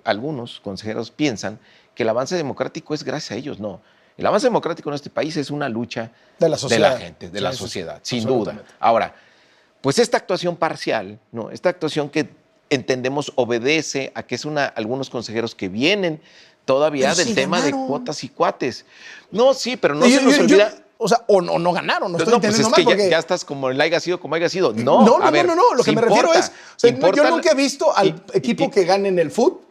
algunos consejeros piensan que el avance democrático es gracias a ellos. No. El avance democrático en este país es una lucha de la sociedad, de la gente, de la sociedad, sin duda. Ahora, pues esta actuación parcial, ¿no? Esta actuación que entendemos obedece a que es algunos consejeros que vienen todavía Pero del sí tema ganaron. de cuotas y cuates. No, sí, pero no se nos olvida. O sea, o no ganaron, no estoy No, pues entendiendo es mal que porque... ya estás como el haya sido como haya sido. No, a ver, no. Lo que sí me refiero importa, es, o sea, importa yo nunca he visto al equipo y- que gane en el fútbol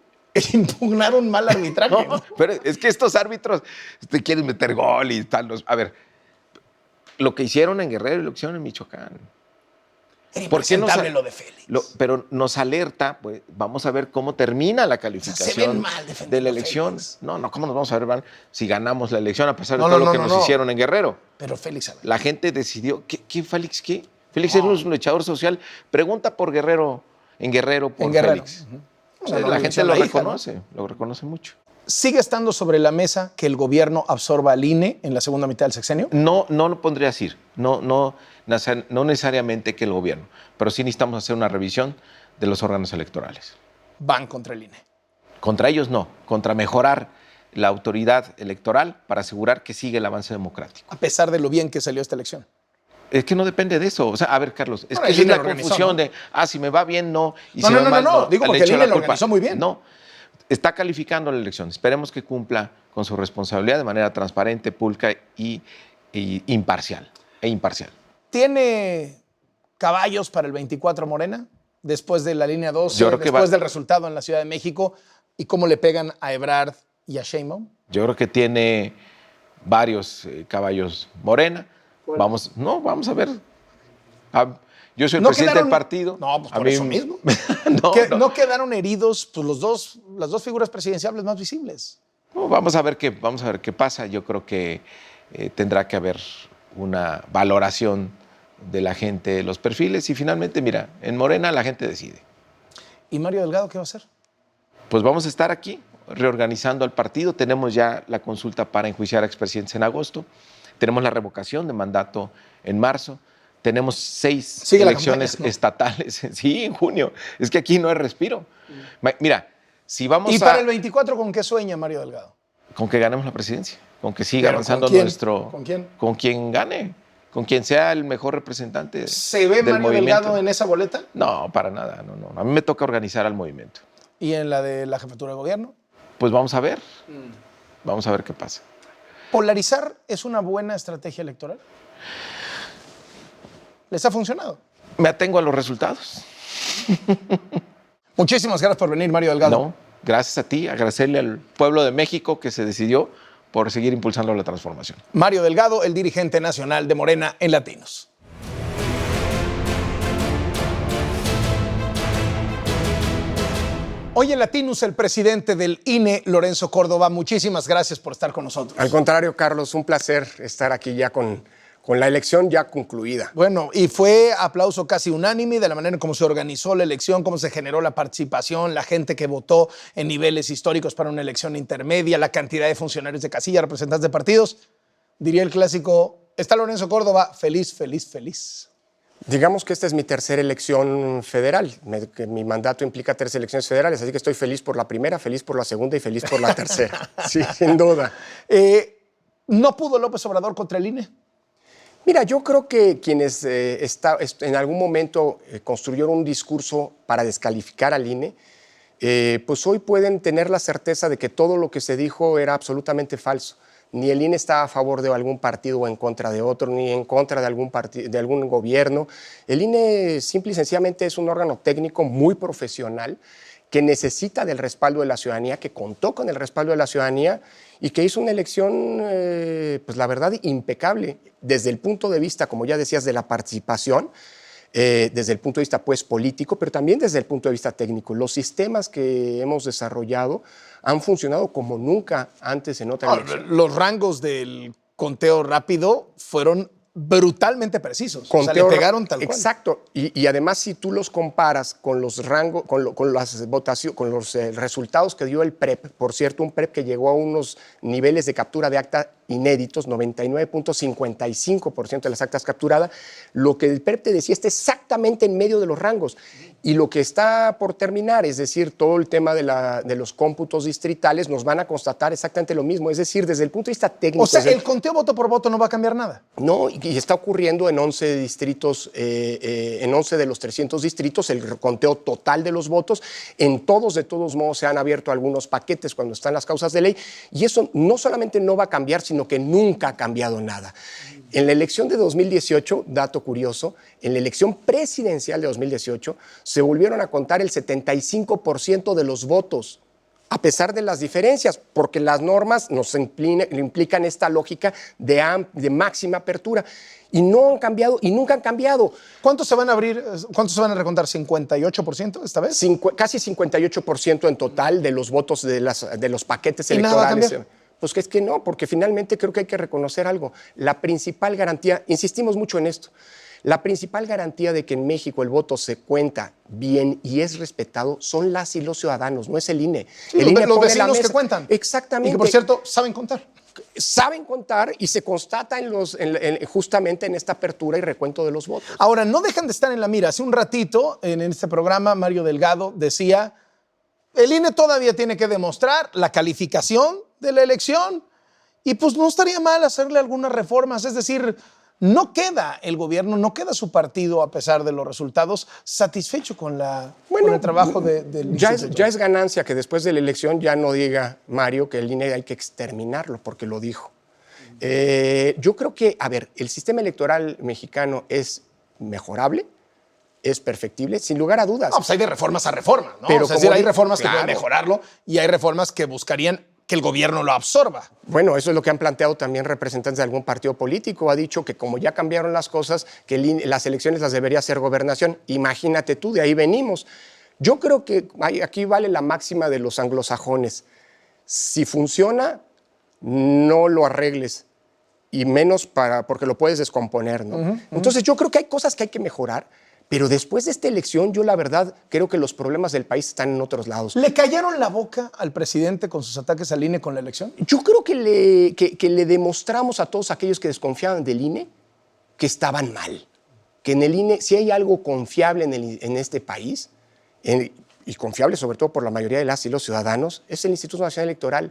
impugnaron mal arbitraje. No, pero es que estos árbitros te quieren meter gol y tal. A ver, lo que hicieron en Guerrero y lo que hicieron en Michoacán. Era ¿Por qué impresentable lo de Félix. Pero nos alerta, pues vamos a ver cómo termina la calificación se ven mal defendiendo de la a elección. Félix. No, ¿cómo nos vamos a ver mal si ganamos la elección a pesar de No, todo no, lo que no, nos no. hicieron en Guerrero? Pero Félix, a ver. La gente decidió. ¿Qué Félix qué? Félix era un luchador social. Pregunta por Guerrero, en Guerrero por En Guerrero. Félix. Ujú. O sea, No, la le gente hicieron lo la hija, reconoce, lo reconoce mucho. ¿Sigue estando sobre la mesa que el gobierno absorba al INE en la segunda mitad del sexenio? No lo pondría así. No necesariamente que el gobierno, pero sí necesitamos hacer una revisión de los órganos electorales. Van contra el INE. Contra ellos no, contra mejorar la autoridad electoral para asegurar que sigue el avance democrático. A pesar de lo bien que salió esta elección. Es que no depende de eso. O sea, a ver, Carlos, es Bueno, que el esa es INE la lo organizó, confusión ¿no? de, si me va bien, no, y No, si no, me va no, mal, no. Digo, le porque el echo INE la lo culpa. organizó muy bien. No, está calificando la elección. Esperemos que cumpla con su responsabilidad de manera transparente, pulcra y imparcial. ¿Tiene caballos para el 24 Morena? Después de la línea 12, Yo creo que después del resultado en la Ciudad de México, ¿y cómo le pegan a Ebrard y a Sheinbaum? Yo creo que tiene varios caballos Morena. Vamos a ver. Yo soy el presidente del partido. No, pues A por mí- eso mismo. no, ¿No quedaron heridos pues, las dos figuras presidenciales más visibles? No, vamos a ver qué pasa. Yo creo que tendrá que haber una valoración de la gente, los perfiles, y finalmente, mira, en Morena la gente decide. ¿Y Mario Delgado qué va a hacer? Pues vamos a estar aquí reorganizando al partido. Tenemos ya la consulta para enjuiciar a expresidentes en agosto. Tenemos la revocación de mandato en marzo. Tenemos 6 Sigue la elecciones campaña, ¿no? estatales. Sí, en junio. Es que aquí no hay respiro. Mira, si vamos ¿Y para el 24 con qué sueña Mario Delgado? con que ganemos la presidencia, con que siga ¿Pero avanzando con quién? nuestro... ¿Con quién? Con quien gane, con quien sea el mejor representante ¿Se ve del Mario movimiento. Delgado en esa boleta? No, para nada, no. A mí me toca organizar al movimiento. ¿Y en la de la jefatura de gobierno? Pues vamos a ver. Vamos a ver qué pasa. ¿Polarizar es una buena estrategia electoral? ¿Les ha funcionado? Me atengo a los resultados. Muchísimas gracias por venir, Mario Delgado. No, gracias a ti, agradecerle al pueblo de México que se decidió por seguir impulsando la transformación. Mario Delgado, el dirigente nacional de Morena en Latinos. Hoy en Latinos, el presidente del INE, Lorenzo Córdoba, muchísimas gracias por estar con nosotros. Al contrario, Carlos, un placer estar aquí ya con la elección ya concluida. Bueno, y fue aplauso casi unánime de la manera en cómo se organizó la elección, cómo se generó la participación, la gente que votó en niveles históricos para una elección intermedia, la cantidad de funcionarios de casilla, representantes de partidos. Diría el clásico, está Lorenzo Córdoba, feliz, feliz, feliz. Digamos que esta es mi tercera elección federal. Que mi mandato implica 3 elecciones federales, así que estoy feliz por la primera, feliz por la segunda y feliz por la tercera. Sí, sin duda. ¿No pudo López Obrador contra el INE? Mira, yo creo que quienes en algún momento construyeron un discurso para descalificar al INE, pues hoy pueden tener la certeza de que todo lo que se dijo era absolutamente falso. Ni el INE está a favor de algún partido o en contra de otro, ni en contra de algún gobierno. El INE simple y sencillamente es un órgano técnico muy profesional que necesita del respaldo de la ciudadanía, que contó con el respaldo de la ciudadanía y que hizo una elección, pues la verdad, impecable desde el punto de vista, como ya decías, de la participación, desde el punto de vista pues político, pero también desde el punto de vista técnico. Los sistemas que hemos desarrollado han funcionado como nunca antes en otra elección. Los rangos del conteo rápido fueron brutalmente precisos. O sea, le pegaron tal cual. Exacto. Y además, si tú los comparas con los rangos, con las votaciones, con los resultados que dio el PREP, por cierto, un PREP que llegó a unos niveles de captura de acta inéditos, 99.55% de las actas capturadas, lo que el PREP te decía está exactamente en medio de los rangos. Y lo que está por terminar, es decir, todo el tema de los cómputos distritales, nos van a constatar exactamente lo mismo. Es decir, desde el punto de vista técnico... O sea, el conteo voto por voto no va a cambiar nada. No, y y está ocurriendo en 11 distritos, en 11 de los 300 distritos, el conteo total de los votos. En todos, de todos modos, se han abierto algunos paquetes cuando están las causas de ley, y eso no solamente no va a cambiar, sino que nunca ha cambiado nada. En la elección de 2018, dato curioso, en la elección presidencial de 2018 se volvieron a contar el 75% de los votos, a pesar de las diferencias, porque las normas nos implican esta lógica de máxima apertura. Y no han cambiado y nunca han cambiado. ¿Cuántos se van a abrir? ¿Cuántos se van a recontar? ¿58% esta vez? Casi 58% en total de los votos de los paquetes ¿Y nada va a electorales. cambiar? Pues que es que no, porque finalmente creo que hay que reconocer algo. La principal garantía, insistimos mucho en esto, la principal garantía de que en México el voto se cuenta bien y es respetado son las y los ciudadanos, no es el INE. Sí, El los INE pone la vecinos mesa. que cuentan. Exactamente. Y que, por cierto, saben contar. Saben contar y se constata justamente en esta apertura y recuento de los votos. Ahora, no dejan de estar en la mira. Hace un ratito, en este programa, Mario Delgado decía, el INE todavía tiene que demostrar la calificación de la elección y pues no estaría mal hacerle algunas reformas. Es decir, no queda el gobierno, no queda su partido, a pesar de los resultados, satisfecho con el trabajo del ya instituto. es ganancia que después de la elección ya no diga Mario que el INE hay que exterminarlo, porque lo dijo. Yo creo que, a ver, el sistema electoral mexicano es mejorable, es perfectible, sin lugar a dudas. No, pues hay de reformas a reforma, ¿no? Pero es decir, hay como reformas que claro. pueden mejorarlo y hay reformas que buscarían que el gobierno lo absorba. Bueno, eso es lo que han planteado también representantes de algún partido político. Ha dicho que como ya cambiaron las cosas, que las elecciones las debería hacer gobernación. Imagínate tú, de ahí venimos. Yo creo que aquí vale la máxima de los anglosajones. Si funciona, no lo arregles. Y menos porque lo puedes descomponer, ¿no? Entonces yo creo que hay cosas que hay que mejorar. Pero después de esta elección, yo la verdad creo que los problemas del país están en otros lados. ¿Le callaron la boca al presidente con sus ataques al INE con la elección? Yo creo que le demostramos a todos aquellos que desconfiaban del INE que estaban mal. Que en el INE, si hay algo confiable en este país, y confiable sobre todo por la mayoría de las y los ciudadanos, es el Instituto Nacional Electoral.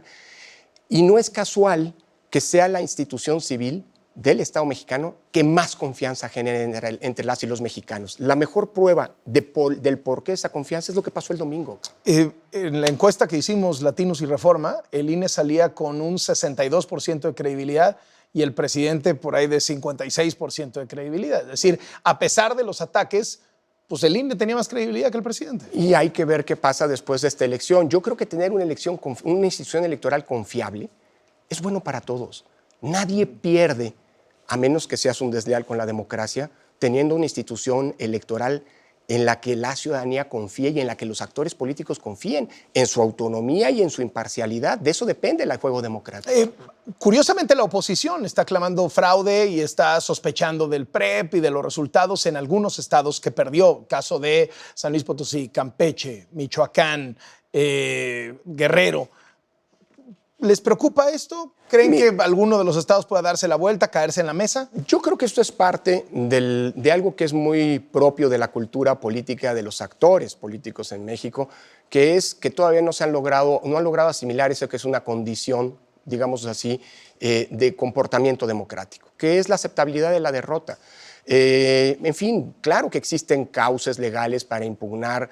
Y no es casual que sea la institución civil del Estado mexicano que más confianza genera entre las y los mexicanos. La mejor prueba del por qué esa confianza es lo que pasó el domingo. En la encuesta que hicimos Latinos y Reforma, el INE salía con un 62% de credibilidad y el presidente por ahí de 56% de credibilidad. Es decir, a pesar de los ataques, pues el INE tenía más credibilidad que el presidente. Y hay que ver qué pasa después de esta elección. Yo creo que tener una institución electoral confiable es bueno para todos. Nadie pierde, a menos que seas un desleal con la democracia, teniendo una institución electoral en la que la ciudadanía confíe y en la que los actores políticos confíen en su autonomía y en su imparcialidad. De eso depende el juego democrático. Curiosamente, la oposición está clamando fraude y está sospechando del PREP y de los resultados en algunos estados que perdió. Caso de San Luis Potosí, Campeche, Michoacán, Guerrero. ¿Les preocupa esto? ¿Creen que alguno de los estados pueda darse la vuelta, caerse en la mesa? Yo creo que esto es parte de algo que es muy propio de la cultura política de los actores políticos en México, que es que todavía no han logrado asimilar eso que es una condición, digamos así, de comportamiento democrático, que es la aceptabilidad de la derrota. En fin, claro que existen causas legales para impugnar,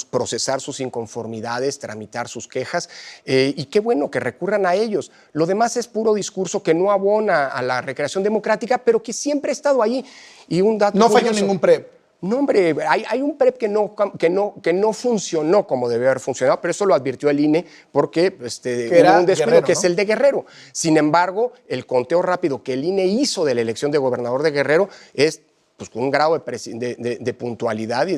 procesar sus inconformidades, tramitar sus quejas, y qué bueno que recurran a ellos. Lo demás es puro discurso que no abona a la recreación democrática, pero que siempre ha estado ahí. Y un dato no curioso, falló ningún PREP. No, hombre, hay un PREP que no funcionó como debe haber funcionado, pero eso lo advirtió el INE porque hubo un descuido, Guerrero, que ¿no? es el de Guerrero. Sin embargo, el conteo rápido que el INE hizo de la elección de gobernador de Guerrero es pues, con un grado de puntualidad y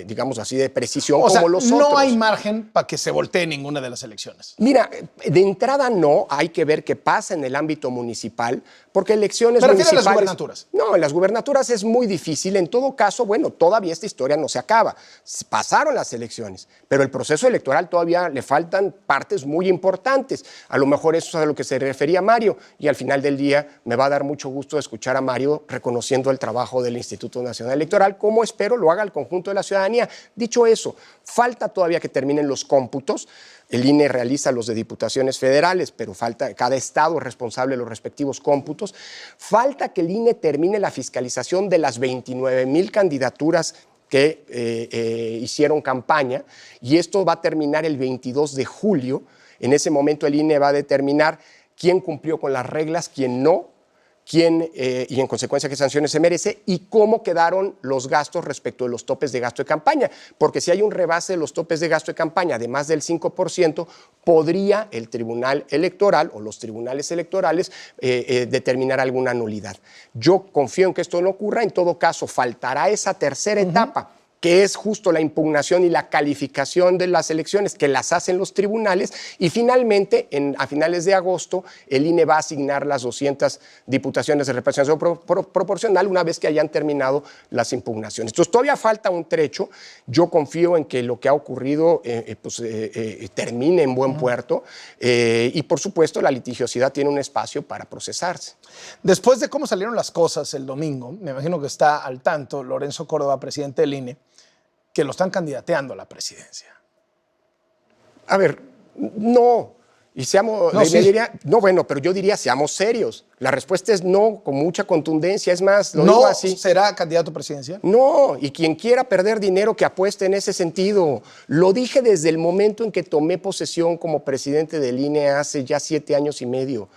digamos así, de precisión como los otros. No hay margen para que se voltee ninguna de las elecciones. Mira, de entrada no, hay que ver qué pasa en el ámbito municipal, porque elecciones Me refiero a municipales... las gubernaturas. No, en las gubernaturas es muy difícil. En todo caso, bueno, todavía esta historia no se acaba. Pasaron las elecciones, pero el proceso electoral todavía le faltan partes muy importantes. A lo mejor eso es a lo que se refería Mario, y al final del día me va a dar mucho gusto escuchar a Mario reconociendo el trabajo trabajo del Instituto Nacional Electoral, como espero lo haga el conjunto de la ciudadanía. Dicho eso, falta todavía que terminen los cómputos. El INE realiza los de diputaciones federales, pero falta, cada estado es responsable de los respectivos cómputos. Falta que el INE termine la fiscalización de las 29,000 candidaturas que hicieron campaña, y esto va a terminar el 22 de julio. En ese momento el INE va a determinar quién cumplió con las reglas, quién no, y en consecuencia qué sanciones se merece, y cómo quedaron los gastos respecto de los topes de gasto de campaña. Porque si hay un rebase de los topes de gasto de campaña de más del 5%, podría el Tribunal Electoral o los tribunales electorales determinar alguna nulidad. Yo confío en que esto no ocurra. En todo caso, faltará esa tercera etapa, que es justo la impugnación y la calificación de las elecciones, que las hacen los tribunales, y finalmente, a finales de agosto, el INE va a asignar las 200 diputaciones de representación proporcional una vez que hayan terminado las impugnaciones. Entonces, todavía falta un trecho. Yo confío en que lo que ha ocurrido termine en buen puerto, y, por supuesto, la litigiosidad tiene un espacio para procesarse. Después de cómo salieron las cosas el domingo, me imagino que está al tanto Lorenzo Córdoba, presidente del INE, que lo están candidateando a la presidencia. A ver, no. Y seamos, No, sí. bueno, pero yo diría, seamos serios. La respuesta es no, con mucha contundencia. Es más, lo ¿No digo así. será candidato presidencial? No, y quien quiera perder dinero, que apueste en ese sentido. Lo dije desde el momento en que tomé posesión como presidente del INE hace ya 7 años y medio.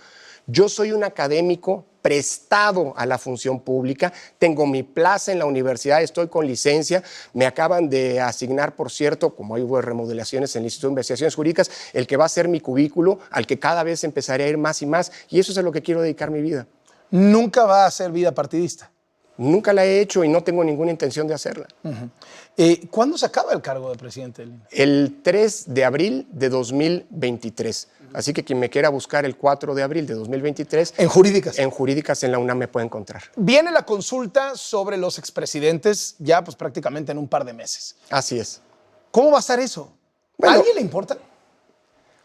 Yo soy un académico prestado a la función pública, tengo mi plaza en la universidad, estoy con licencia, me acaban de asignar, por cierto, como hay remodelaciones en el Instituto de Investigaciones Jurídicas, el que va a ser mi cubículo, al que cada vez empezaré a ir más y más, y eso es a lo que quiero dedicar mi vida. Nunca va a hacer vida partidista. Nunca la he hecho y no tengo ninguna intención de hacerla. ¿Cuándo se acaba el cargo de presidente del INE? El 3 de abril de 2023. Así que quien me quiera buscar el 4 de abril de 2023... ¿En jurídicas? En jurídicas en la UNAM me puede encontrar. Viene la consulta sobre los expresidentes ya pues prácticamente en un par de meses. Así es. ¿Cómo va a estar eso? Bueno, ¿A alguien le importa?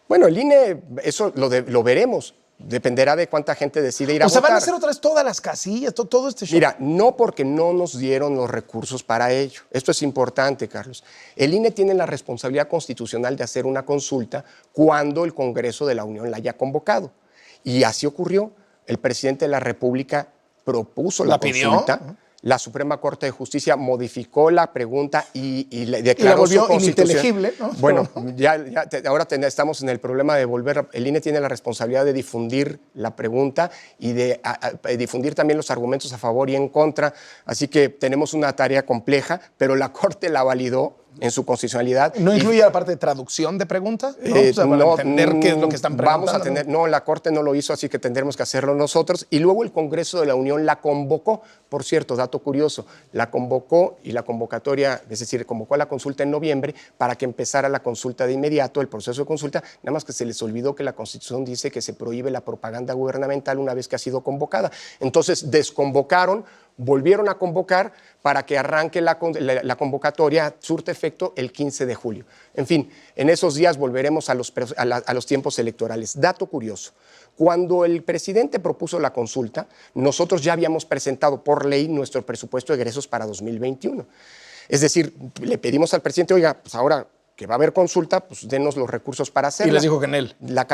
Bueno, el INE, eso lo veremos. Dependerá de cuánta gente decide ir a votar. O sea, van a hacer otra vez todas las casillas, todo este show. Mira, no porque no nos dieron los recursos para ello. Esto es importante, Carlos. El INE tiene la responsabilidad constitucional de hacer una consulta cuando el Congreso de la Unión la haya convocado. Y así ocurrió. El presidente de la República propuso la consulta. La Suprema Corte de Justicia modificó la pregunta y le declaró volvió su constitución ininteligible, ¿no? Bueno, ahora estamos en el problema de volver. El INE tiene la responsabilidad de difundir la pregunta y de difundir también los argumentos a favor y en contra. Así que tenemos una tarea compleja, pero la Corte la validó en su constitucionalidad. ¿No incluye la parte de traducción de preguntas? ¿No? O sea, para entender qué es lo que están preguntando. Vamos a tener, no, la Corte no lo hizo, así que tendremos que hacerlo nosotros. Y luego el Congreso de la Unión la convocó. Por cierto, dato curioso, la convocó y la convocatoria, es decir, convocó a la consulta en noviembre para que empezara la consulta de inmediato, el proceso de consulta, nada más que se les olvidó que la Constitución dice que se prohíbe la propaganda gubernamental una vez que ha sido convocada. Entonces desconvocaron, volvieron a convocar para que arranque la convocatoria, surte efecto el 15 de julio. En fin, en esos días volveremos a los tiempos electorales. Dato curioso, cuando el presidente propuso la consulta, nosotros ya habíamos presentado por ley nuestro presupuesto de egresos para 2021. Es decir, le pedimos al presidente, oiga, pues ahora que va a haber consulta, pues denos los recursos para hacerla. Y les dijo que en él. La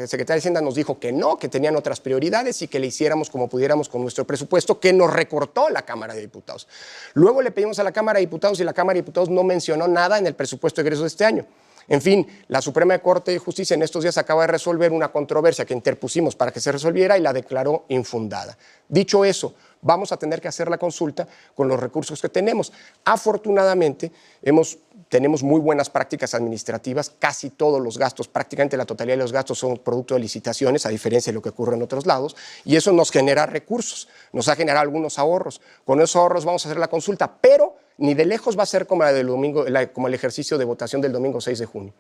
Secretaría de Hacienda nos dijo que no, que tenían otras prioridades y que le hiciéramos como pudiéramos con nuestro presupuesto, que nos recortó la Cámara de Diputados. Luego le pedimos a la Cámara de Diputados y la Cámara de Diputados no mencionó nada en el presupuesto de egresos de este año. En fin, la Suprema Corte de Justicia en estos días acaba de resolver una controversia que interpusimos para que se resolviera y la declaró infundada. Dicho eso, vamos a tener que hacer la consulta con los recursos que tenemos. Afortunadamente, tenemos muy buenas prácticas administrativas, casi todos los gastos, prácticamente la totalidad de los gastos son producto de licitaciones, a diferencia de lo que ocurre en otros lados, y eso nos genera recursos, nos ha generado algunos ahorros. Con esos ahorros vamos a hacer la consulta, pero ni de lejos va a ser como como el ejercicio de votación del domingo 6 de junio.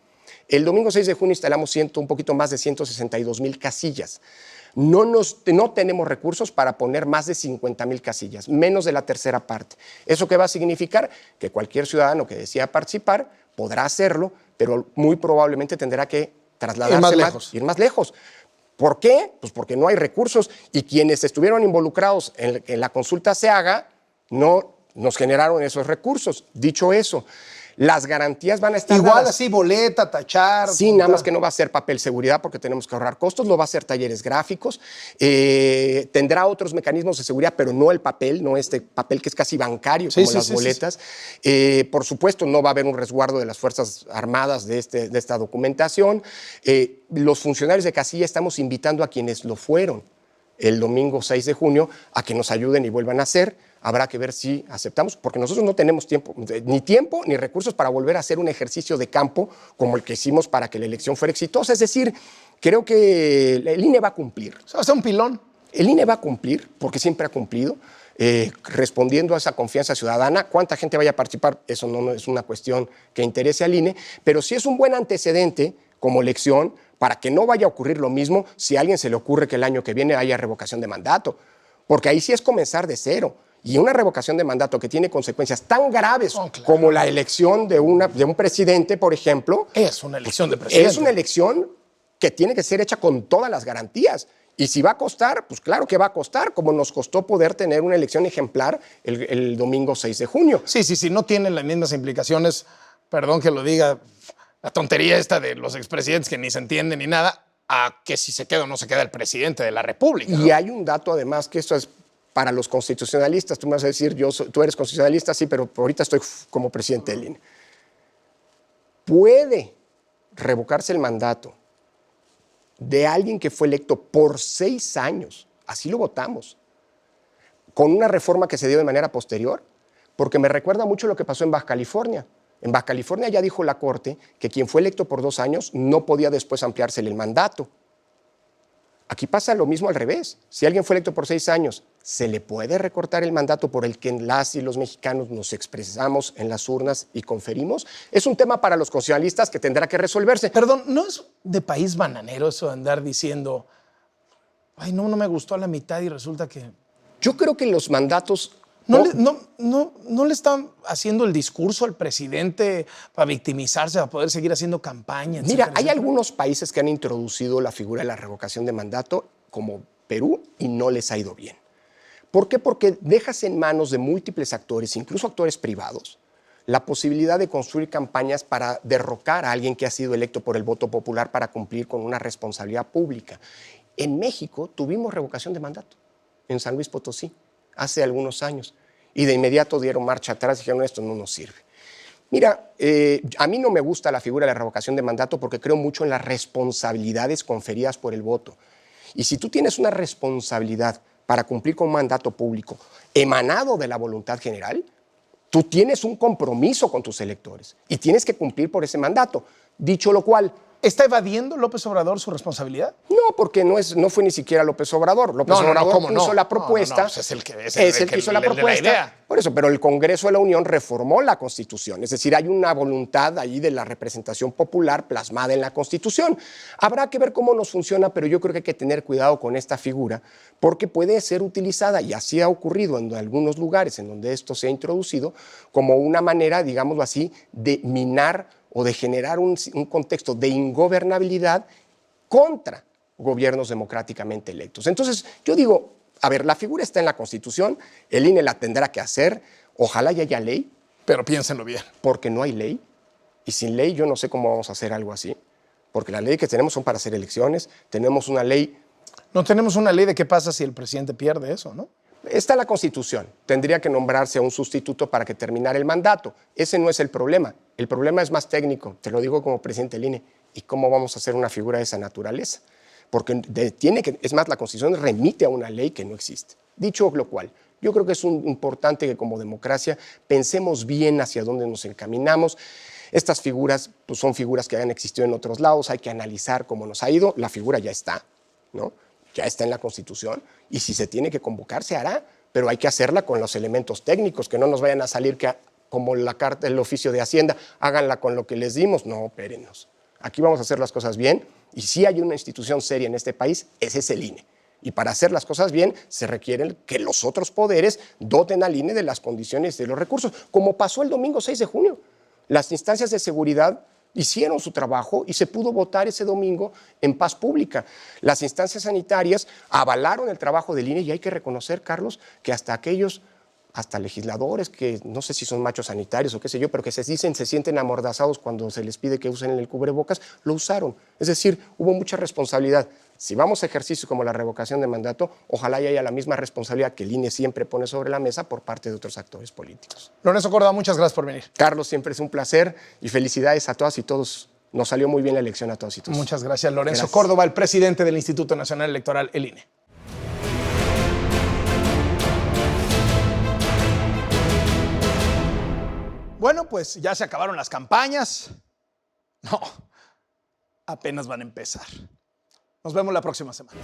El domingo 6 de junio instalamos un poquito más de 162,000 casillas. No tenemos recursos para poner más de 50,000 casillas, menos de la tercera parte. ¿Eso qué va a significar? Que cualquier ciudadano que desea participar podrá hacerlo, pero muy probablemente tendrá que trasladarse ir más lejos. ¿Por qué? Pues porque no hay recursos y quienes estuvieron involucrados en que la consulta se haga no nos generaron esos recursos. Dicho eso, las garantías van a estar Igual dadas. así, boleta, tachar. Sí, nada más que no va a ser papel seguridad porque tenemos que ahorrar costos, lo va a ser talleres gráficos, tendrá otros mecanismos de seguridad, pero no el papel, no este papel que es casi bancario como las boletas. Por supuesto, no va a haber un resguardo de las Fuerzas Armadas de esta documentación. Los funcionarios de casilla estamos invitando a quienes lo fueron el domingo 6 de junio a que nos ayuden y vuelvan a hacer. Habrá que ver si aceptamos, porque nosotros no tenemos tiempo ni recursos para volver a hacer un ejercicio de campo como el que hicimos para que la elección fuera exitosa. Es decir, creo que el INE va a cumplir. O sea, va a ser un pilón. El INE va a cumplir, porque siempre ha cumplido, respondiendo a esa confianza ciudadana. ¿Cuánta gente vaya a participar? Eso no es una cuestión que interese al INE, pero sí es un buen antecedente como elección para que no vaya a ocurrir lo mismo si a alguien se le ocurre que el año que viene haya revocación de mandato, porque ahí sí es comenzar de cero. Y una revocación de mandato que tiene consecuencias tan graves como la elección de un presidente, por ejemplo. Es una elección de presidente. Es una elección que tiene que ser hecha con todas las garantías. Y si va a costar, pues claro que va a costar, como nos costó poder tener una elección ejemplar el domingo 6 de junio. Sí, no tienen las mismas implicaciones, perdón que lo diga, la tontería esta de los expresidentes que ni se entienden ni nada, a que si se queda o no se queda el presidente de la República, ¿no? Y hay un dato además que esto es para los constitucionalistas. Tú me vas a decir, tú eres constitucionalista, sí, pero ahorita estoy como presidente del INE. Puede revocarse el mandato de alguien que fue electo por 6 años, así lo votamos, con una reforma que se dio de manera posterior, porque me recuerda mucho lo que pasó en Baja California. En Baja California ya dijo la Corte que quien fue electo por 2 años no podía después ampliársele el mandato. Aquí pasa lo mismo al revés. Si alguien fue electo por 6 años, ¿se le puede recortar el mandato por el que las y los mexicanos nos expresamos en las urnas y conferimos? Es un tema para los constitucionalistas que tendrá que resolverse. Perdón, ¿no es de país bananero eso de andar diciendo, ay, no me gustó a la mitad y resulta que... Yo creo que los mandatos... ¿No le están haciendo el discurso al presidente para victimizarse, para poder seguir haciendo campaña? Mira, etcétera, hay etcétera? algunos países que han introducido la figura de la revocación de mandato, como Perú, y no les ha ido bien. ¿Por qué? Porque dejas en manos de múltiples actores, incluso actores privados, la posibilidad de construir campañas para derrocar a alguien que ha sido electo por el voto popular para cumplir con una responsabilidad pública. En México tuvimos revocación de mandato, en San Luis Potosí, hace algunos años, y de inmediato dieron marcha atrás y dijeron, esto no nos sirve. Mira, a mí no me gusta la figura de la revocación de mandato porque creo mucho en las responsabilidades conferidas por el voto. Y si tú tienes una responsabilidad para cumplir con un mandato público emanado de la voluntad general, tú tienes un compromiso con tus electores y tienes que cumplir por ese mandato. Dicho lo cual, ¿está evadiendo López Obrador su responsabilidad? no, porque no fue ni siquiera López Obrador. López Obrador puso la propuesta. Es el que hizo la propuesta. Idea. Por eso, pero el Congreso de la Unión reformó la Constitución. Es decir, hay una voluntad ahí de la representación popular plasmada en la Constitución. Habrá que ver cómo nos funciona, pero yo creo que hay que tener cuidado con esta figura porque puede ser utilizada, y así ha ocurrido en algunos lugares en donde esto se ha introducido, como una manera, digámoslo así, de minar o de generar un contexto de ingobernabilidad contra gobiernos democráticamente electos. Entonces, yo digo, a ver, la figura está en la Constitución, el INE la tendrá que hacer, ojalá ya haya ley. Pero piénsenlo bien. Porque no hay ley, y sin ley yo no sé cómo vamos a hacer algo así, porque las leyes que tenemos son para hacer elecciones, tenemos una ley... No tenemos una ley de qué pasa si el presidente pierde eso, ¿no? Está la Constitución. Tendría que nombrarse a un sustituto para que terminara el mandato. Ese no es el problema. El problema es más técnico. Te lo digo como presidente del INE. ¿Y cómo vamos a hacer una figura de esa naturaleza? Porque es más, la Constitución remite a una ley que no existe. Dicho lo cual, yo creo que es importante que como democracia pensemos bien hacia dónde nos encaminamos. Estas figuras pues, son figuras que han existido en otros lados. Hay que analizar cómo nos ha ido. La figura ya está, ¿no? Ya está en la Constitución y si se tiene que convocar, se hará, pero hay que hacerla con los elementos técnicos, que no nos vayan a salir como la carta del oficio de Hacienda, háganla con lo que les dimos. No, espérennos. Aquí vamos a hacer las cosas bien y si hay una institución seria en este país, ese es el INE. Y para hacer las cosas bien, se requiere que los otros poderes doten al INE de las condiciones y de los recursos, como pasó el domingo 6 de junio. Las instancias de seguridad hicieron su trabajo y se pudo votar ese domingo en paz pública. Las instancias sanitarias avalaron el trabajo del INE y hay que reconocer, Carlos, que hasta legisladores que no sé si son machos sanitarios o qué sé yo, pero que se sienten amordazados cuando se les pide que usen el cubrebocas, lo usaron. Es decir, hubo mucha responsabilidad. Si vamos a ejercicios como la revocación de mandato, ojalá y haya la misma responsabilidad que el INE siempre pone sobre la mesa por parte de otros actores políticos. Lorenzo Córdoba, muchas gracias por venir. Carlos, siempre es un placer y felicidades a todas y todos. Nos salió muy bien la elección a todos y todos. Muchas gracias, Lorenzo Gracias. Córdoba, el presidente del Instituto Nacional Electoral, el INE. Bueno, pues ya se acabaron las campañas. No, apenas van a empezar. Nos vemos la próxima semana.